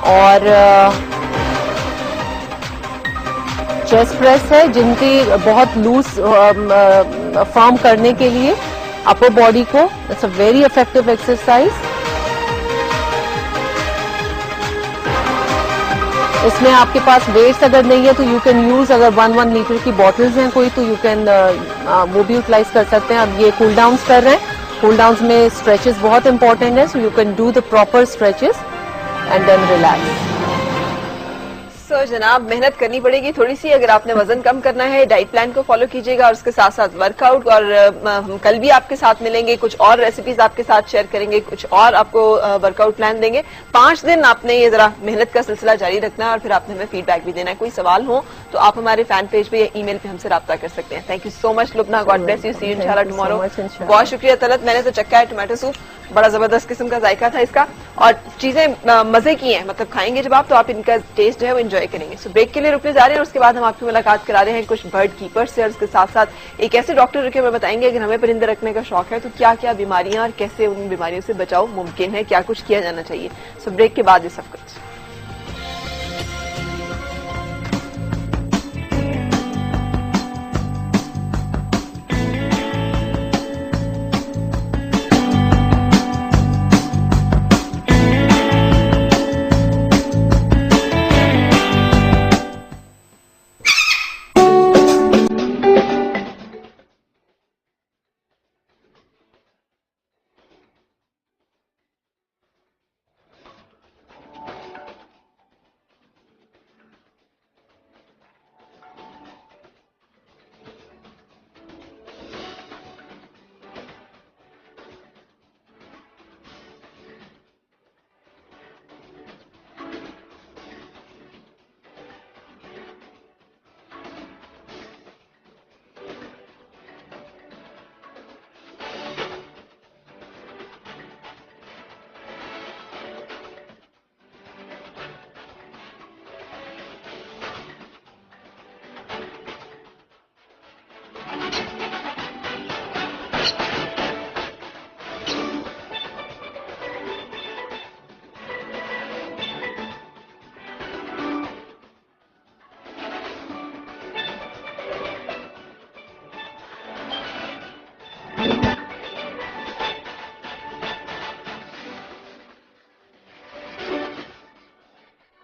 Speaker 3: और चेस्ट प्रेस है जिनकी बहुत लूज फॉर्म करने के लिए अपर बॉडी को, it's a very effective exercise. इसमें आपके पास वेट्स अगर नहीं है तो यू कैन यूज, अगर 1 लीटर की बॉटल्स हैं कोई तो यू कैन वो भी यूटिलाइज कर सकते हैं। अब ये कूल डाउन्स कर रहे हैं, कूल डाउन्स में स्ट्रेचेस बहुत इंपॉर्टेंट है, so you can do the proper stretches and then relax.
Speaker 1: सो जनाब मेहनत करनी पड़ेगी थोड़ी सी। अगर आपने वजन कम करना है डाइट प्लान को फॉलो कीजिएगा और उसके साथ साथ वर्कआउट। और हम कल भी आपके साथ मिलेंगे, कुछ और रेसिपीज आपके साथ शेयर करेंगे, कुछ और आपको वर्कआउट प्लान देंगे। 5 दिन आपने ये जरा मेहनत का सिलसिला जारी रखना है और फिर आपने हमें फीडबैक भी देना है। कोई सवाल हो तो आप हमारे फैन पेज पे या ईमेल पे हमसे राब्ता कर सकते हैं। Thank you so much Lubna, god bless you, see you इंशाल्लाह टुमारो। बहुत शुक्रिया तलत, मैंने तो चक्का है टोमेटो सूप, बड़ा जबरदस्त किस्म का जायका था इसका और चीजें मजे की हैं, मतलब खाएंगे जब आप तो आप इनका टेस्ट जो है वो एंजॉय करेंगे। सो ब्रेक के लिए रुकने जा रहे हैं और उसके बाद हम आपकी मुलाकात करा रहे हैं कुछ बर्ड कीपर से और उसके साथ साथ एक ऐसे डॉक्टर के हमें बताएंगे अगर हमें परिंदे रखने का शौक है तो क्या क्या बीमारियां और कैसे उन बीमारियों से बचाव मुमकिन है, क्या कुछ किया जाना चाहिए। सो ब्रेक के बाद ये सब कुछ।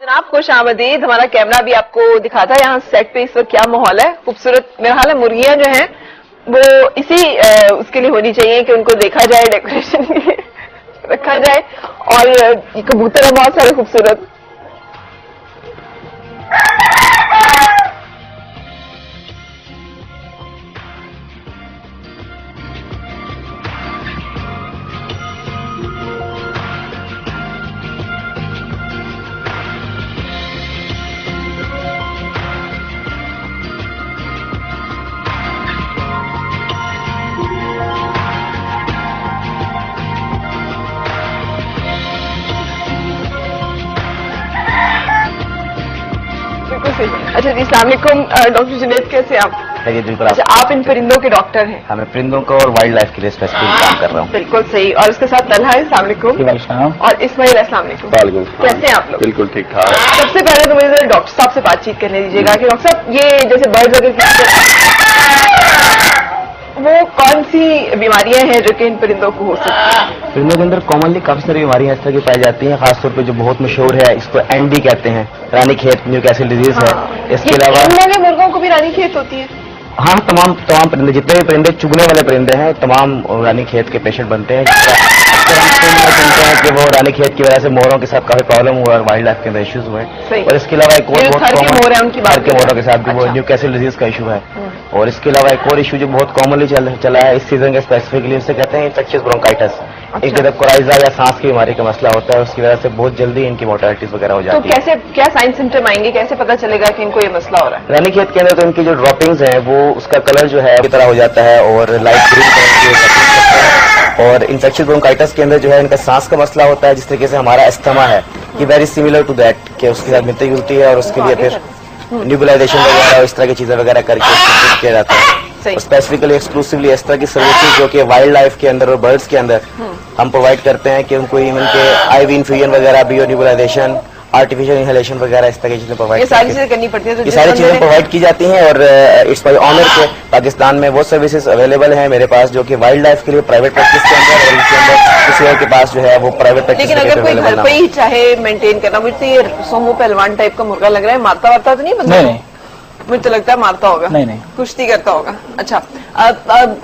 Speaker 1: जनाब खुश आमदीद। हमारा कैमरा भी आपको दिखाता है यहाँ सेट पे इस वक्त क्या माहौल है। खूबसूरत मेरा ख्याल है मुर्गियां जो हैं वो इसी उसके लिए होनी चाहिए कि उनको देखा जाए, डेकोरेशन के लिए रखा जाए। और ये कबूतर है बहुत सारे खूबसूरत। अच्छा जी, अस्सलाम वालेकुम डॉक्टर जुनैद, कैसे आप?
Speaker 6: बिल्कुल।
Speaker 1: अच्छा, आप इन परिंदों के डॉक्टर हैं?
Speaker 6: हाँ, मैं परिंदों को और वाइल्ड लाइफ के लिए स्पेसिफिक काम कर रहा हूँ।
Speaker 1: बिल्कुल सही। और उसके साथ तलहा है, अस्सलाम वालेकुम। और इस्माइल, अस्सलाम वालेकुम। कैसे हैं आप लोग?
Speaker 6: बिल्कुल ठीक ठाक।
Speaker 1: सबसे पहले तो मुझे डॉक्टर साहब से बातचीत करने दीजिएगा कि डॉक्टर साहब ये जैसे बर्ड्स वगैरह वो कौन सी बीमारियां हैं जो कि इन परिंदों को हो सकती है?
Speaker 6: परिंदों के अंदर कॉमनली काफी सारी बीमारियां इस तरह की पाई जाती हैं। खासतौर पे जो बहुत मशहूर है इसको एनडी कहते हैं, रानीखेत न्यूकैसल डिजीज है। इसके अलावा
Speaker 1: मुर्गों को भी रानीखेत होती है?
Speaker 6: हाँ, तमाम परिंदे, जितने भी परिंदे चुगने वाले परिंदे हैं तमाम रानीखेत के पेशेंट बनते हैं। सुनते हैं कि वो रानीखेत की वजह से मोरों के साथ काफी प्रॉब्लम हुआ और वाइल्ड लाइफ के अंदर इश्यूज हुए। और इसके अलावा एक और बहुत कॉमन के मोरों के साथ भी वो न्यूकैसल डिजीज का इशू है। और इसके अलावा एक और इशू जो बहुत कॉमनली चला है इस सीजन के स्पेसिफिकली, उसे कहते हैं इन्फेक्शियस ब्रोंकाइटिस। एक जगह कोराइजा या सांस की बीमारी का मसला होता है, उसकी वजह से बहुत जल्दी इनकी मोर्टेलिटीज वगैरह हो जाती है।
Speaker 1: तो कैसे क्या साइन सिम्टम आएंगे, कैसे पता चलेगा कि इनको ये मसला हो रहा है?
Speaker 6: रानीखेत के अंदर तो इनकी जो ड्रॉपिंग्स हैं वो उसका कलर जो है की तरह हो जाता है और लाइट ग्रीन कलर की। और इन्फेक्शियस ब्रोंकाइटिस के अंदर जो है इनका सांस का मसला होता है, जिस तरीके से हमारा अस्थमा है कि वेरी सिमिलर टू दैट, कि उसके साथ मिलती जुलती है। और उसके लिए फिर न्यूबुलाइजेशन वगैरह इस तरह की चीजें वगैरह करके ट्रीट किया जाता है। स्पेसिफिकली एक्सक्लूसिवली इस तरह की सर्विसेज जो कि वाइल्ड लाइफ के अंदर और बर्ड्स के अंदर हम प्रोवाइड करते हैं कि उनको इवन के आईवी इन्फ्यूजन वगैरह, बियो न्यूबुलाइजेशन, आर्टिफिशियल इनहेलेशन वगैरह इस तरह की चीजें प्रोवाइड,
Speaker 1: ये सारी चीजें करनी पड़ती है। तो
Speaker 6: ये सारी चीजें प्रोवाइड की जाती हैं। और इट्स माय ऑनर के पाकिस्तान में वो सर्विसेज अवेलेबल हैं मेरे पास जो कि वाइल्ड लाइफ के लिए प्राइवेट प्रैक्टिस के अंदर और इसके अंदर किसी और के पास जो है वो प्राइवेट प्रैक्टिस।
Speaker 1: लेकिन अगर कोई घर पे ही चाहे मेंटेन करना, मुझे ये सोमो पहलवान टाइप का मुर्गा लग रहा है, मारता वारता तो नहीं बंदा? नहीं, मुझे तो लगता है मारता होगा। नहीं, कुश्ती करता होगा। अच्छा,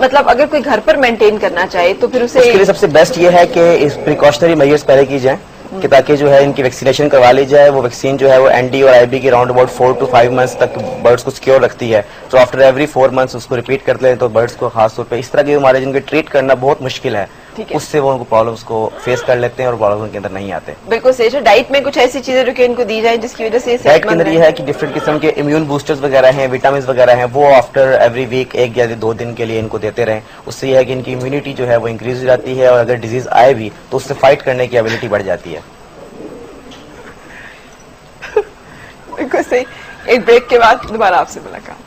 Speaker 1: मतलब अगर कोई घर पर मेंटेन करना चाहे तो फिर उसे
Speaker 6: उसके लिए सबसे बेस्ट ये है कि इस प्रिकॉशनरी मेजर्स पहले की जाए कि ताकि जो है इनकी वैक्सीनेशन करवा ली जाए। वो वैक्सीन जो है वो एनडी और आईबी की राउंड अबाउट 4 to 5 मंथ्स तक बर्ड्स को सिक्योर रखती है। तो आफ्टर एवरी 4 मंथ्स उसको रिपीट करते हैं, तो बर्ड्स को खासतौर पर इस तरह की बीमारी जिनके ट्रीट करना बहुत मुश्किल है, उससे वो उनको प्रॉब्लम्स को फेस कर लेते हैं और प्रॉब्लम उनके अंदर नहीं आते।
Speaker 1: बिल्कुल सही। डाइट में कुछ ऐसी चीजें जो कि इनको दी जाए जिसकी वजह से
Speaker 6: डाइट के अंदर ये है कि डिफरेंट किस्म के इम्यून बूस्टर्स वगैरह हैं, विटामिन वगैरह हैं, वो आफ्टर एवरी वीक 1 या 2 दिन के लिए इनको देते रहें। उससे यह है कि इनकी इम्यूनिटी जो है वो इंक्रीज हो जाती है और अगर डिजीज आए भी तो उससे फाइट करने की एबिलिटी बढ़ जाती है।
Speaker 1: बिल्कुल सही। एक ब्रेक के बाद दोबारा आपसे मुलाकात।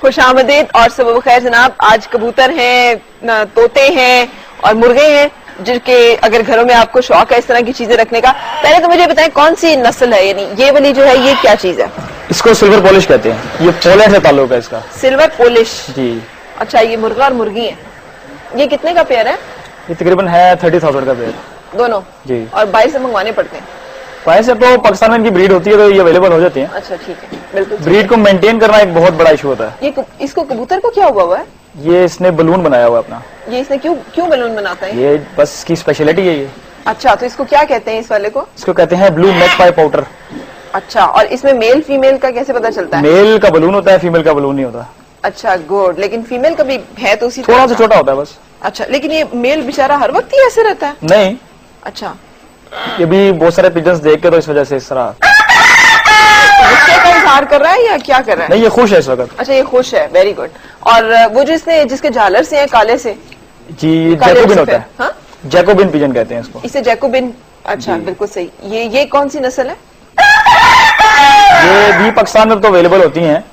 Speaker 1: खुशामदीद और सुबह खैर जनाब। आज कबूतर हैं, तोते हैं और मुर्गे हैं जिनके अगर घरों में आपको शौक है इस तरह की चीजें रखने का। पहले तो मुझे बताएं कौन सी नस्ल है, यानी ये वाली जो है ये क्या चीज है?
Speaker 7: इसको सिल्वर पॉलिश कहते हैं, ये पोलैंड से ताल्लुक है इसका।
Speaker 1: सिल्वर पॉलिश
Speaker 7: जी।
Speaker 1: अच्छा, ये मुर्गा और मुर्गी है। ये कितने का पेयर है?
Speaker 7: ये तकरीबन है 30,000 का पेयर
Speaker 1: दोनों
Speaker 7: जी।
Speaker 1: और बाहर से मंगवाने पड़ते हैं?
Speaker 7: बाहर से तो पाकिस्तान में इनकी ब्रीड होती है तो ये अवेलेबल हो जाती है।
Speaker 1: अच्छा ठीक है, बिल्कुल।
Speaker 7: ब्रीड को मेंटेन करना एक बहुत बड़ा इशू होता है।
Speaker 1: ये इसको कबूतर को क्या हुआ है?
Speaker 7: ये इसने बलून बनाया हुआ है अपना।
Speaker 1: ये इसने क्यों बलून बनाता है?
Speaker 7: ये बस इसकी स्पेशलिटी है ये।
Speaker 1: अच्छा, तो इसको क्या कहते हैं इस वाले को?
Speaker 7: इसको कहते हैं ब्लू मैगपाई पाउडर।
Speaker 1: अच्छा, और इसमें मेल फीमेल का कैसे पता चलता है?
Speaker 7: मेल का बलून होता है, फीमेल का बलून नहीं होता।
Speaker 1: अच्छा गुड। लेकिन फीमेल का भी है तो उसी
Speaker 7: थोड़ा सा छोटा होता है बस।
Speaker 1: अच्छा, लेकिन ये मेल बेचारा हर वक्त ही ऐसे रहता है?
Speaker 7: नहीं।
Speaker 1: अच्छा,
Speaker 7: ये भी बहुत सारे पिजन्स देख के तो इस वजह से इस तरह
Speaker 1: गुस्से का इजहार कर रहा है या क्या कर रहा है?
Speaker 7: नहीं, ये खुश है इस वक्त।
Speaker 1: अच्छा, ये खुश है, वेरी गुड। और वो जो इसने जिसके झालर से है काले से
Speaker 7: जी, जैकोबिन होता है।
Speaker 1: हाँ?
Speaker 7: जैकोबिन पिजन कहते हैं इसको।
Speaker 1: इसे जैकोबिन। अच्छा, बिल्कुल सही। ये कौन सी नस्ल है?
Speaker 7: ये भी पाकिस्तान में तो अवेलेबल होती हैं,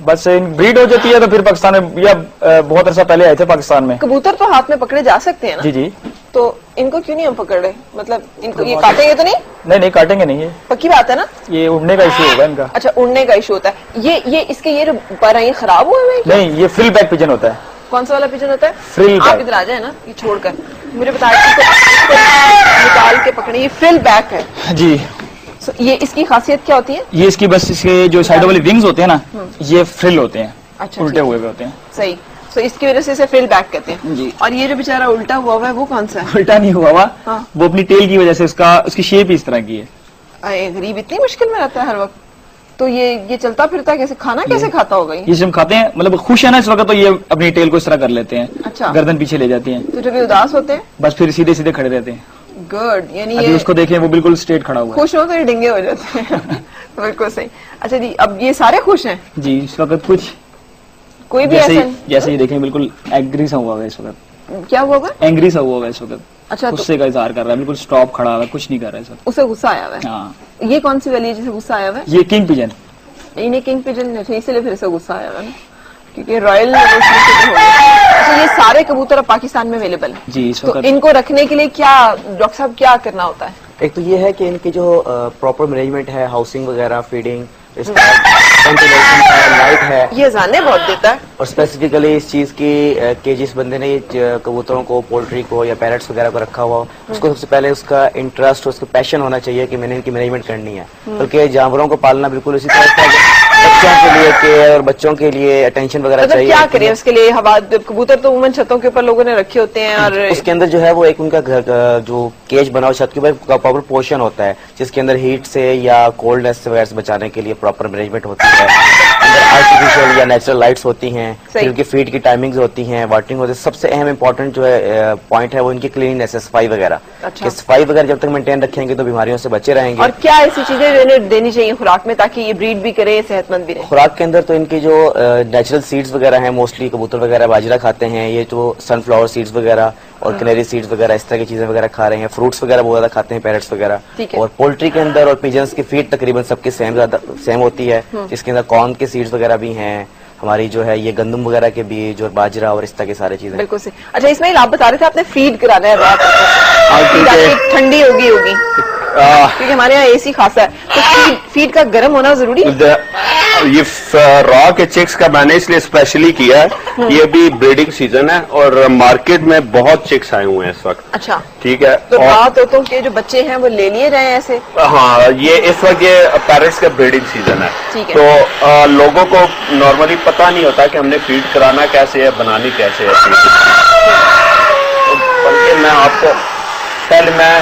Speaker 7: बस इन ब्रीड हो जाती है तो फिर पाकिस्तान में या बहुत अर्सा पहले आए थे पाकिस्तान में।
Speaker 1: कबूतर तो हाथ में पकड़े जा सकते हैं ना?
Speaker 7: जी जी।
Speaker 1: तो इनको क्यों नहीं हम पकड़ रहे? मतलब इनको ये काटेंगे तो नहीं?
Speaker 7: नहीं काटेंगे नहीं, ये
Speaker 1: पक्की बात है ना?
Speaker 7: ये उड़ने का इशू होगा इनका।
Speaker 1: अच्छा, उड़ने का इशू होता है। ये इसके ये जो पर हैं ये खराब हुए हैं?
Speaker 7: नहीं, ये फ्रिल बैक पिजन होता है।
Speaker 1: कौन सा वाला पिजन होता है?
Speaker 7: फ्रिल
Speaker 1: आप
Speaker 7: बैक।
Speaker 1: इधर आ जाए ना, ये छोड़कर मुझे बताया इसको निकाल के पकड़े। ये फ्रिल बैक है
Speaker 7: जी।
Speaker 1: ये इसकी खासियत क्या होती है?
Speaker 7: ये इसकी बस इसके जो साइड वाले विंग्स होते हैं ना, ये फ्रिल होते हैं।
Speaker 1: अच्छा,
Speaker 7: उल्टे हुए होते हैं।
Speaker 1: सही। तो इसकी वजह से इसे फ्रिल बैक कहते हैं
Speaker 7: जी।
Speaker 1: और ये जो बेचारा उल्टा हुआ है वो कौन सा है?
Speaker 7: उल्टा नहीं हुआ हुआ,
Speaker 1: हाँ।
Speaker 7: वो अपनी टेल की वजह से उसकी शेप ही इस तरह की है।
Speaker 1: अरे गरीब इतनी मुश्किल में रहता है हर वक्त। तो ये चलता फिरता कैसे, खाना कैसे खाता होगा
Speaker 7: ये जब खाते हैं, मतलब खुश है ना इस वक्त, तो ये अपनी टेल को इस तरह कर लेते हैं।
Speaker 1: अच्छा।
Speaker 7: गर्दन पीछे ले जाती है।
Speaker 1: तो जब ये उदास होते हैं
Speaker 7: बस फिर सीधे सीधे खड़े रहते हैं।
Speaker 1: गुड। यानी
Speaker 7: अभी
Speaker 1: ये
Speaker 7: उसको देखें, वो बिल्कुल स्ट्रेट खड़ा हुआ है।
Speaker 1: खुश हो तो ये डिंगे हो जाते हैं। बिल्कुल सही। अच्छा जी, अब ये सारे खुश हैं?
Speaker 7: जी, इस वक्त कुछ
Speaker 1: कोई भी ऐसा
Speaker 7: जैसे ये देखें बिल्कुल एंग्री सा हुआ है इस वक्त।
Speaker 1: क्या हुआ?
Speaker 7: एंग्री सा हुआ है इस वक्त।
Speaker 1: अच्छा,
Speaker 7: गुस्से का इजहार कर रहा है, बिल्कुल स्टॉप खड़ा हुआ है, कुछ नहीं कर रहा है सर।
Speaker 1: उसे गुस्सा आया हुआ है?
Speaker 7: हाँ।
Speaker 1: ये कौन सी वाली है जिसे गुस्सा आया हुआ है?
Speaker 7: ये किंग पिजन।
Speaker 1: इन्हें किंग पिजन इसलिए फिर से गुस्सा आया हुआ है ना, क्योंकि रॉयल अच्छा, ये सारे कबूतर अब पाकिस्तान में अवेलेबल है
Speaker 7: जी इस
Speaker 1: तो
Speaker 7: वक्त।
Speaker 1: इनको रखने के लिए क्या डॉक्टर साहब क्या करना होता है?
Speaker 6: एक तो ये है कि इनकी जो प्रॉपर मैनेजमेंट है, हाउसिंग वगैरह, फीडिंग, वेंटिलेशन है, लाइट है,
Speaker 1: ये जाने बहुत देता है।
Speaker 6: और स्पेसिफिकली इस चीज की कि जिस बंदे ने ये कबूतरों को, पोल्ट्री को या पैरट्स वगैरह को रखा हुआ, उसको सबसे पहले उसका इंटरेस्ट, उसका पैशन होना चाहिए कि मैंने इनकी मैनेजमेंट करनी है। बल्कि जानवरों को पालना बिल्कुल उसी तरह से बच्चों के लिए केयर और बच्चों के लिए अटेंशन वगैरह
Speaker 1: मतलब
Speaker 6: चाहिए।
Speaker 1: क्या करें उसके लिए? हवा कबूतर तो उमन छतों के ऊपर लोगों ने रखे होते हैं और
Speaker 6: उसके अंदर जो है वो एक उनका घर जो केज बना हुआ छत के ऊपर प्रॉपर पोर्शन होता है जिसके अंदर हीट से या कोल्डनेस से वगैरह से बचाने के लिए प्रॉपर मैनेजमेंट होती है। अंदर आर्टिफिशियल या नेचुरल लाइट्स होती हैं, फिर उनकी फीड की टाइमिंग्स होती हैं, वाटरिंग होती है। सबसे अहम इंपॉर्टेंट जो है पॉइंट है वो इनकी क्लीनिंग है, सफाई वगैरह।
Speaker 1: अच्छा।
Speaker 6: सफाई वगैरह जब तक मेंटेन रखेंगे तो बीमारियों से बचे रहेंगे।
Speaker 1: और क्या ऐसी चीजें जो इन्हें देनी चाहिए खुराक में ताकि ये ब्रीड भी करे, सेहतमंद भी रहे?
Speaker 6: खुराक के अंदर तो इनकी जो नेचुरल सीड्स वगैरह हैं, मोस्टली कबूतर वगैरह बाजरा खाते हैं, ये जो सनफ्लावर सीड्स वगैरह और कनेरी सीड्स वगैरह इस तरह की चीजें वगैरह खा रहे हैं। फ्रूट्स वगैरह बहुत ज्यादा खाते हैं, पैरट्स वगैरह। और पोल्ट्री के अंदर और पिजन्स की फीड तकरीबन सबकी सेम होती है, जिसके अंदर कॉर्न के सीड्स वगैरह भी हैं, हमारी जो है ये गंदम वगैरह के बीज और बाजरा और इस तरह की सारी चीजें।
Speaker 1: बिल्कुल सही। अच्छा, इसमें आप बता रहे थे आपने फीड कराना है रात को, ठंडी होगी क्योंकि हमारे यहाँ एसी खासा है, तो फीड का गर्म होना जरूरी है?
Speaker 8: ये रॉ के चिक्स का मैंने इसलिए स्पेशली किया है, ये भी ब्रीडिंग सीजन है और मार्केट में बहुत चिक्स आए हुए हैं इस वक्त।
Speaker 1: अच्छा,
Speaker 8: ठीक है।
Speaker 1: तो तोतों के जो बच्चे हैं वो ले लिए जाए ऐसे?
Speaker 8: हाँ, ये इस वक्त ये पैरेट्स का ब्रीडिंग सीजन है, तो लोगों को नॉर्मली पता नहीं होता कि हमने फीड कराना कैसे है, बनानी कैसे है। तो बल्कि मैं आपको पहले मैं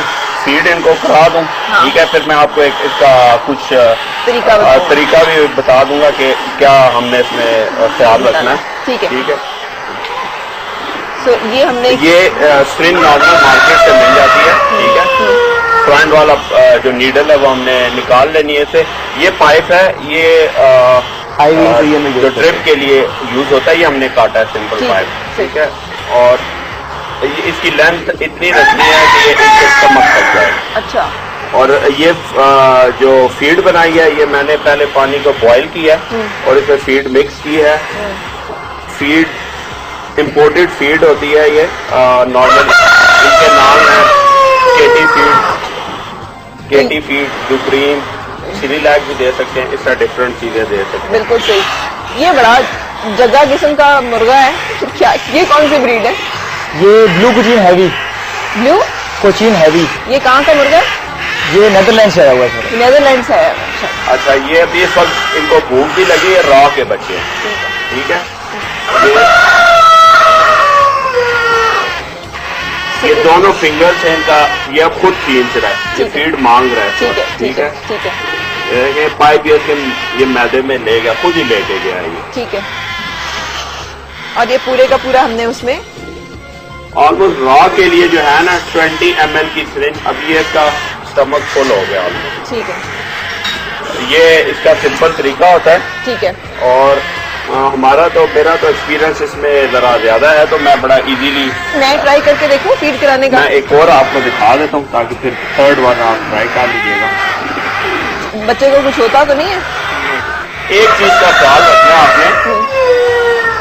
Speaker 8: फीड इनको करा दूं, ठीक है, फिर मैं आपको एक इसका कुछ तरीका भी बता दूंगा कि क्या हमने इसमें ख्याल रखना है।
Speaker 1: ठीक है,
Speaker 8: ठीक है।
Speaker 1: तो ये हमने
Speaker 8: स्ट्रिंग नॉर्मल मार्केट से मिल जाती है, ठीक है। फ्रंट वाला जो नीडल है वो हमने निकाल लेनी है इसे। ये पाइप है, ये जो ड्रिप के लिए यूज होता है, ये हमने काटा है, सिंपल पाइप, ठीक है। और इसकी लेंथ इतनी रखनी है कि ये इसके स्टमक तक जाए।
Speaker 1: अच्छा।
Speaker 8: और ये जो फीड बनाई है, ये मैंने पहले पानी को बॉईल किया और इसमें फीड मिक्स की है। फीड इंपोर्टेड फीड होती है, ये नॉर्मल इनके नाम है केटी फीड, सुप्रीम, सिरिलैक भी दे सकते हैं, इस तरह डिफरेंट चीजें दे सकते हैं।
Speaker 1: बिल्कुल सही। ये बड़ा जगह किस्म का मुर्गा है, क्या ये कौन सी ब्रीड है?
Speaker 7: ये blue Cochin heavy.
Speaker 1: Blue
Speaker 7: Cochin heavy.
Speaker 1: ये कहाँ का मुर्गा है?
Speaker 7: ये नेदरलैंड से आया हुआ है।
Speaker 1: नेदरलैंड से आया।
Speaker 8: अच्छा, ये अभी इस वक्त इनको भूख भी लगी है, रॉ के बच्चे हैं, ठीक है। ये दोनों फिंगर्स हैं इनका, ये अब खुद खींच रहा है, ये फीड मांग रहा है।
Speaker 1: ठीक है, ठीक है, ठीक है।
Speaker 8: ये पाइप ये मैदे में ले गया, खुद ही लेके गया ये।
Speaker 1: ठीक है। और ये पूरे का पूरा हमने उसमें
Speaker 8: ऑलमोस्ट रॉ के लिए जो है ना 20 ml की सिरिंज, अभी इसका स्टमक फुल हो गया ऑलमोस्ट।
Speaker 1: ठीक है।
Speaker 8: ये इसका सिंपल तरीका होता है।
Speaker 1: ठीक है।
Speaker 8: और मेरा तो एक्सपीरियंस इसमें जरा ज्यादा है, तो मैं बड़ा इजीली
Speaker 1: मैं ट्राई करके देखूं फीड कराने का।
Speaker 8: मैं एक और आपको दिखा देता हूँ ताकि फिर थर्ड वन आप ट्राई कर लीजिएगा।
Speaker 1: बच्चे को कुछ होता तो नहीं है?
Speaker 8: एक चीज का ख्याल रखना आपने,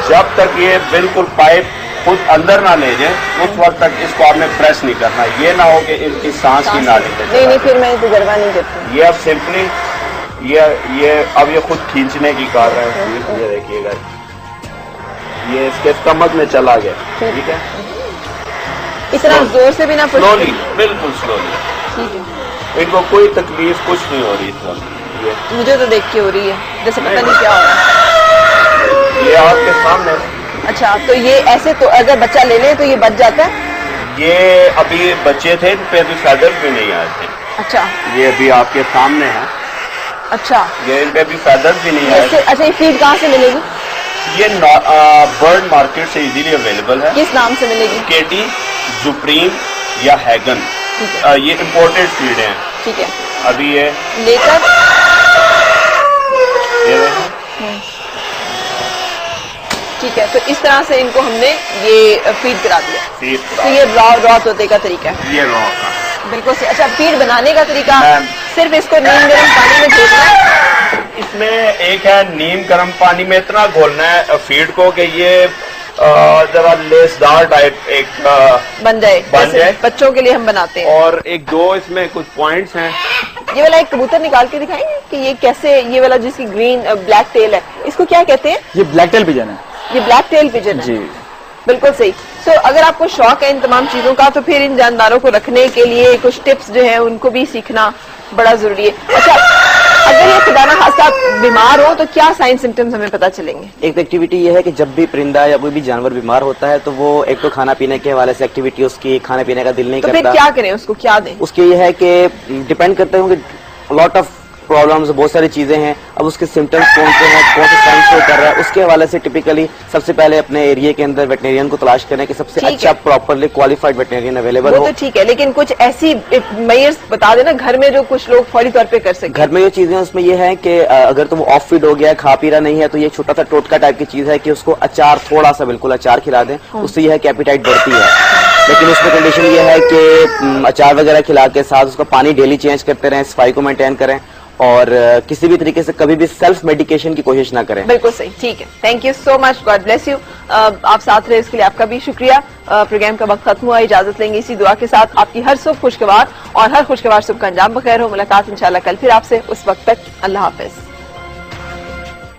Speaker 8: जब तक ये बिल्कुल पाइप खुद अंदर ना ले जाए उस वक्त तक इसको आपने प्रेस नहीं करना। ये ना हो कि इनकी सांस की नाली पे।
Speaker 1: नहीं, फिर मैं तजर्बा नहीं करती।
Speaker 8: ये अब सिंपली ये अब ये खुद खींचने की कर रहे हैं। ये देखिएगा, ये इसके स्टमक में चला गया, ठीक है।
Speaker 1: इतना जोर से भी ना,
Speaker 8: स्लोली, बिल्कुल स्लोली।
Speaker 1: ठीक है।
Speaker 8: इनको कोई तकलीफ कुछ नहीं हो रही इस वक्त।
Speaker 1: मुझे तो देख के हो रही है जैसे पता नहीं क्या हो रहा है।
Speaker 8: ये आपके सामने।
Speaker 1: अच्छा, तो ये ऐसे तो अगर बच्चा ले ले तो ये बच जाता है?
Speaker 8: ये अभी बच्चे थे, इन पे अभी फैदर्स भी नहीं आए थे।
Speaker 1: अच्छा।
Speaker 8: ये अभी आपके सामने है।
Speaker 1: अच्छा।
Speaker 8: ये इन पे अभी फैदर्स भी नहीं आए।
Speaker 1: अच्छा, ये फीड कहाँ से मिलेगी?
Speaker 8: ये बर्ड मार्केट से इजीली अवेलेबल है।
Speaker 1: किस नाम से मिलेगी?
Speaker 8: केटी, सुप्रीम या हैगन। ये इम्पोर्टेड फीड है।
Speaker 1: ठीक है।
Speaker 8: अभी ये
Speaker 1: लेकर ठीक है, तो इस तरह से इनको हमने ये फीड करा दिया। तो ये रॉ तोते का तरीका है।
Speaker 8: ये रॉ का
Speaker 1: बिल्कुल। अच्छा, फीड बनाने का तरीका सिर्फ इसको नीम गर्म पानी में घोलना है?
Speaker 8: इसमें एक है नीम गर्म पानी में इतना घोलना है फीड को कि ये जरा लेसदार टाइप एक
Speaker 1: बन जाए। बच्चों के लिए हम बनाते हैं।
Speaker 8: और एक दो इसमें कुछ पॉइंट्स हैं।
Speaker 1: ये वाला एक कबूतर निकाल के दिखाएंगे कि ये कैसे, ये वाला जिसकी ग्रीन ब्लैक टेल है, इसको क्या कहते हैं?
Speaker 7: ये ब्लैक टेल पिजन है।
Speaker 1: ये ब्लैक टेल पिजन है।
Speaker 7: जी
Speaker 1: बिल्कुल सही। तो अगर आपको शौक है इन तमाम चीजों का, तो फिर इन जानदारों को रखने के लिए कुछ टिप्स जो है उनको भी सीखना बड़ा जरूरी है। अच्छा, अगर ये खुदा ना खास्ता बीमार हो तो क्या साइन सिम्टम्स हमें पता चलेंगे?
Speaker 6: एक एक्टिविटी ये है कि जब भी परिंदा या कोई भी जानवर बीमार होता है तो वो एक तो खाना पीने के हवाले से एक्टिविटी, उसकी खाने पीने का दिल नहीं करता।
Speaker 1: तो फिर क्या करें, उसको क्या दें?
Speaker 6: उसके ये है कि डिपेंड करते हैं कि लॉट ऑफ प्रॉब्लम्स, बहुत सारी चीजें हैं। अब उसके सिम्टम्स कौन से हैं, कौन से साइन शो कर रहा है, उसके हवाले से टिपिकली सबसे पहले अपने एरिया के अंदर वेटनेरियन को तलाश करें कि सबसे अच्छा प्रॉपरली क्वालिफाइड वेटनेरियन अवेलेबल हो।
Speaker 1: तो ठीक है, लेकिन कुछ ऐसी मेजर्स बता देना घर में जो कुछ लोग फौरी तौर पे कर सकें।
Speaker 6: घर में जो चीजें उसमें ये है कि अगर तो वो ऑफ फीड हो गया, खा पी रहा नहीं है, तो ये छोटा सा टोटका टाइप की चीज है कि उसको अचार, थोड़ा सा बिल्कुल अचार खिला दें, उससे यह है कि एपिटाइट बढ़ती है। लेकिन उसमें कंडीशन ये है कि अचार वगैरह खिला के साथ उसका पानी डेली चेंज करते रहें, सफाई को मेंटेन करें और किसी भी तरीके से कभी भी सेल्फ मेडिकेशन की कोशिश ना करें।
Speaker 1: बिल्कुल सही, ठीक है। Thank you so much, God bless you. आप साथ रहे इसके लिए आपका भी शुक्रिया। प्रोग्राम का वक्त खत्म हुआ, इजाजत लेंगे इसी दुआ के साथ, आपकी हर सुबह खुशगवार और हर खुशगवार सुबह का अंजाम बखैर हो। मुलाकात इंशाल्लाह कल फिर आपसे, उस वक्त तक अल्लाह हाफिज।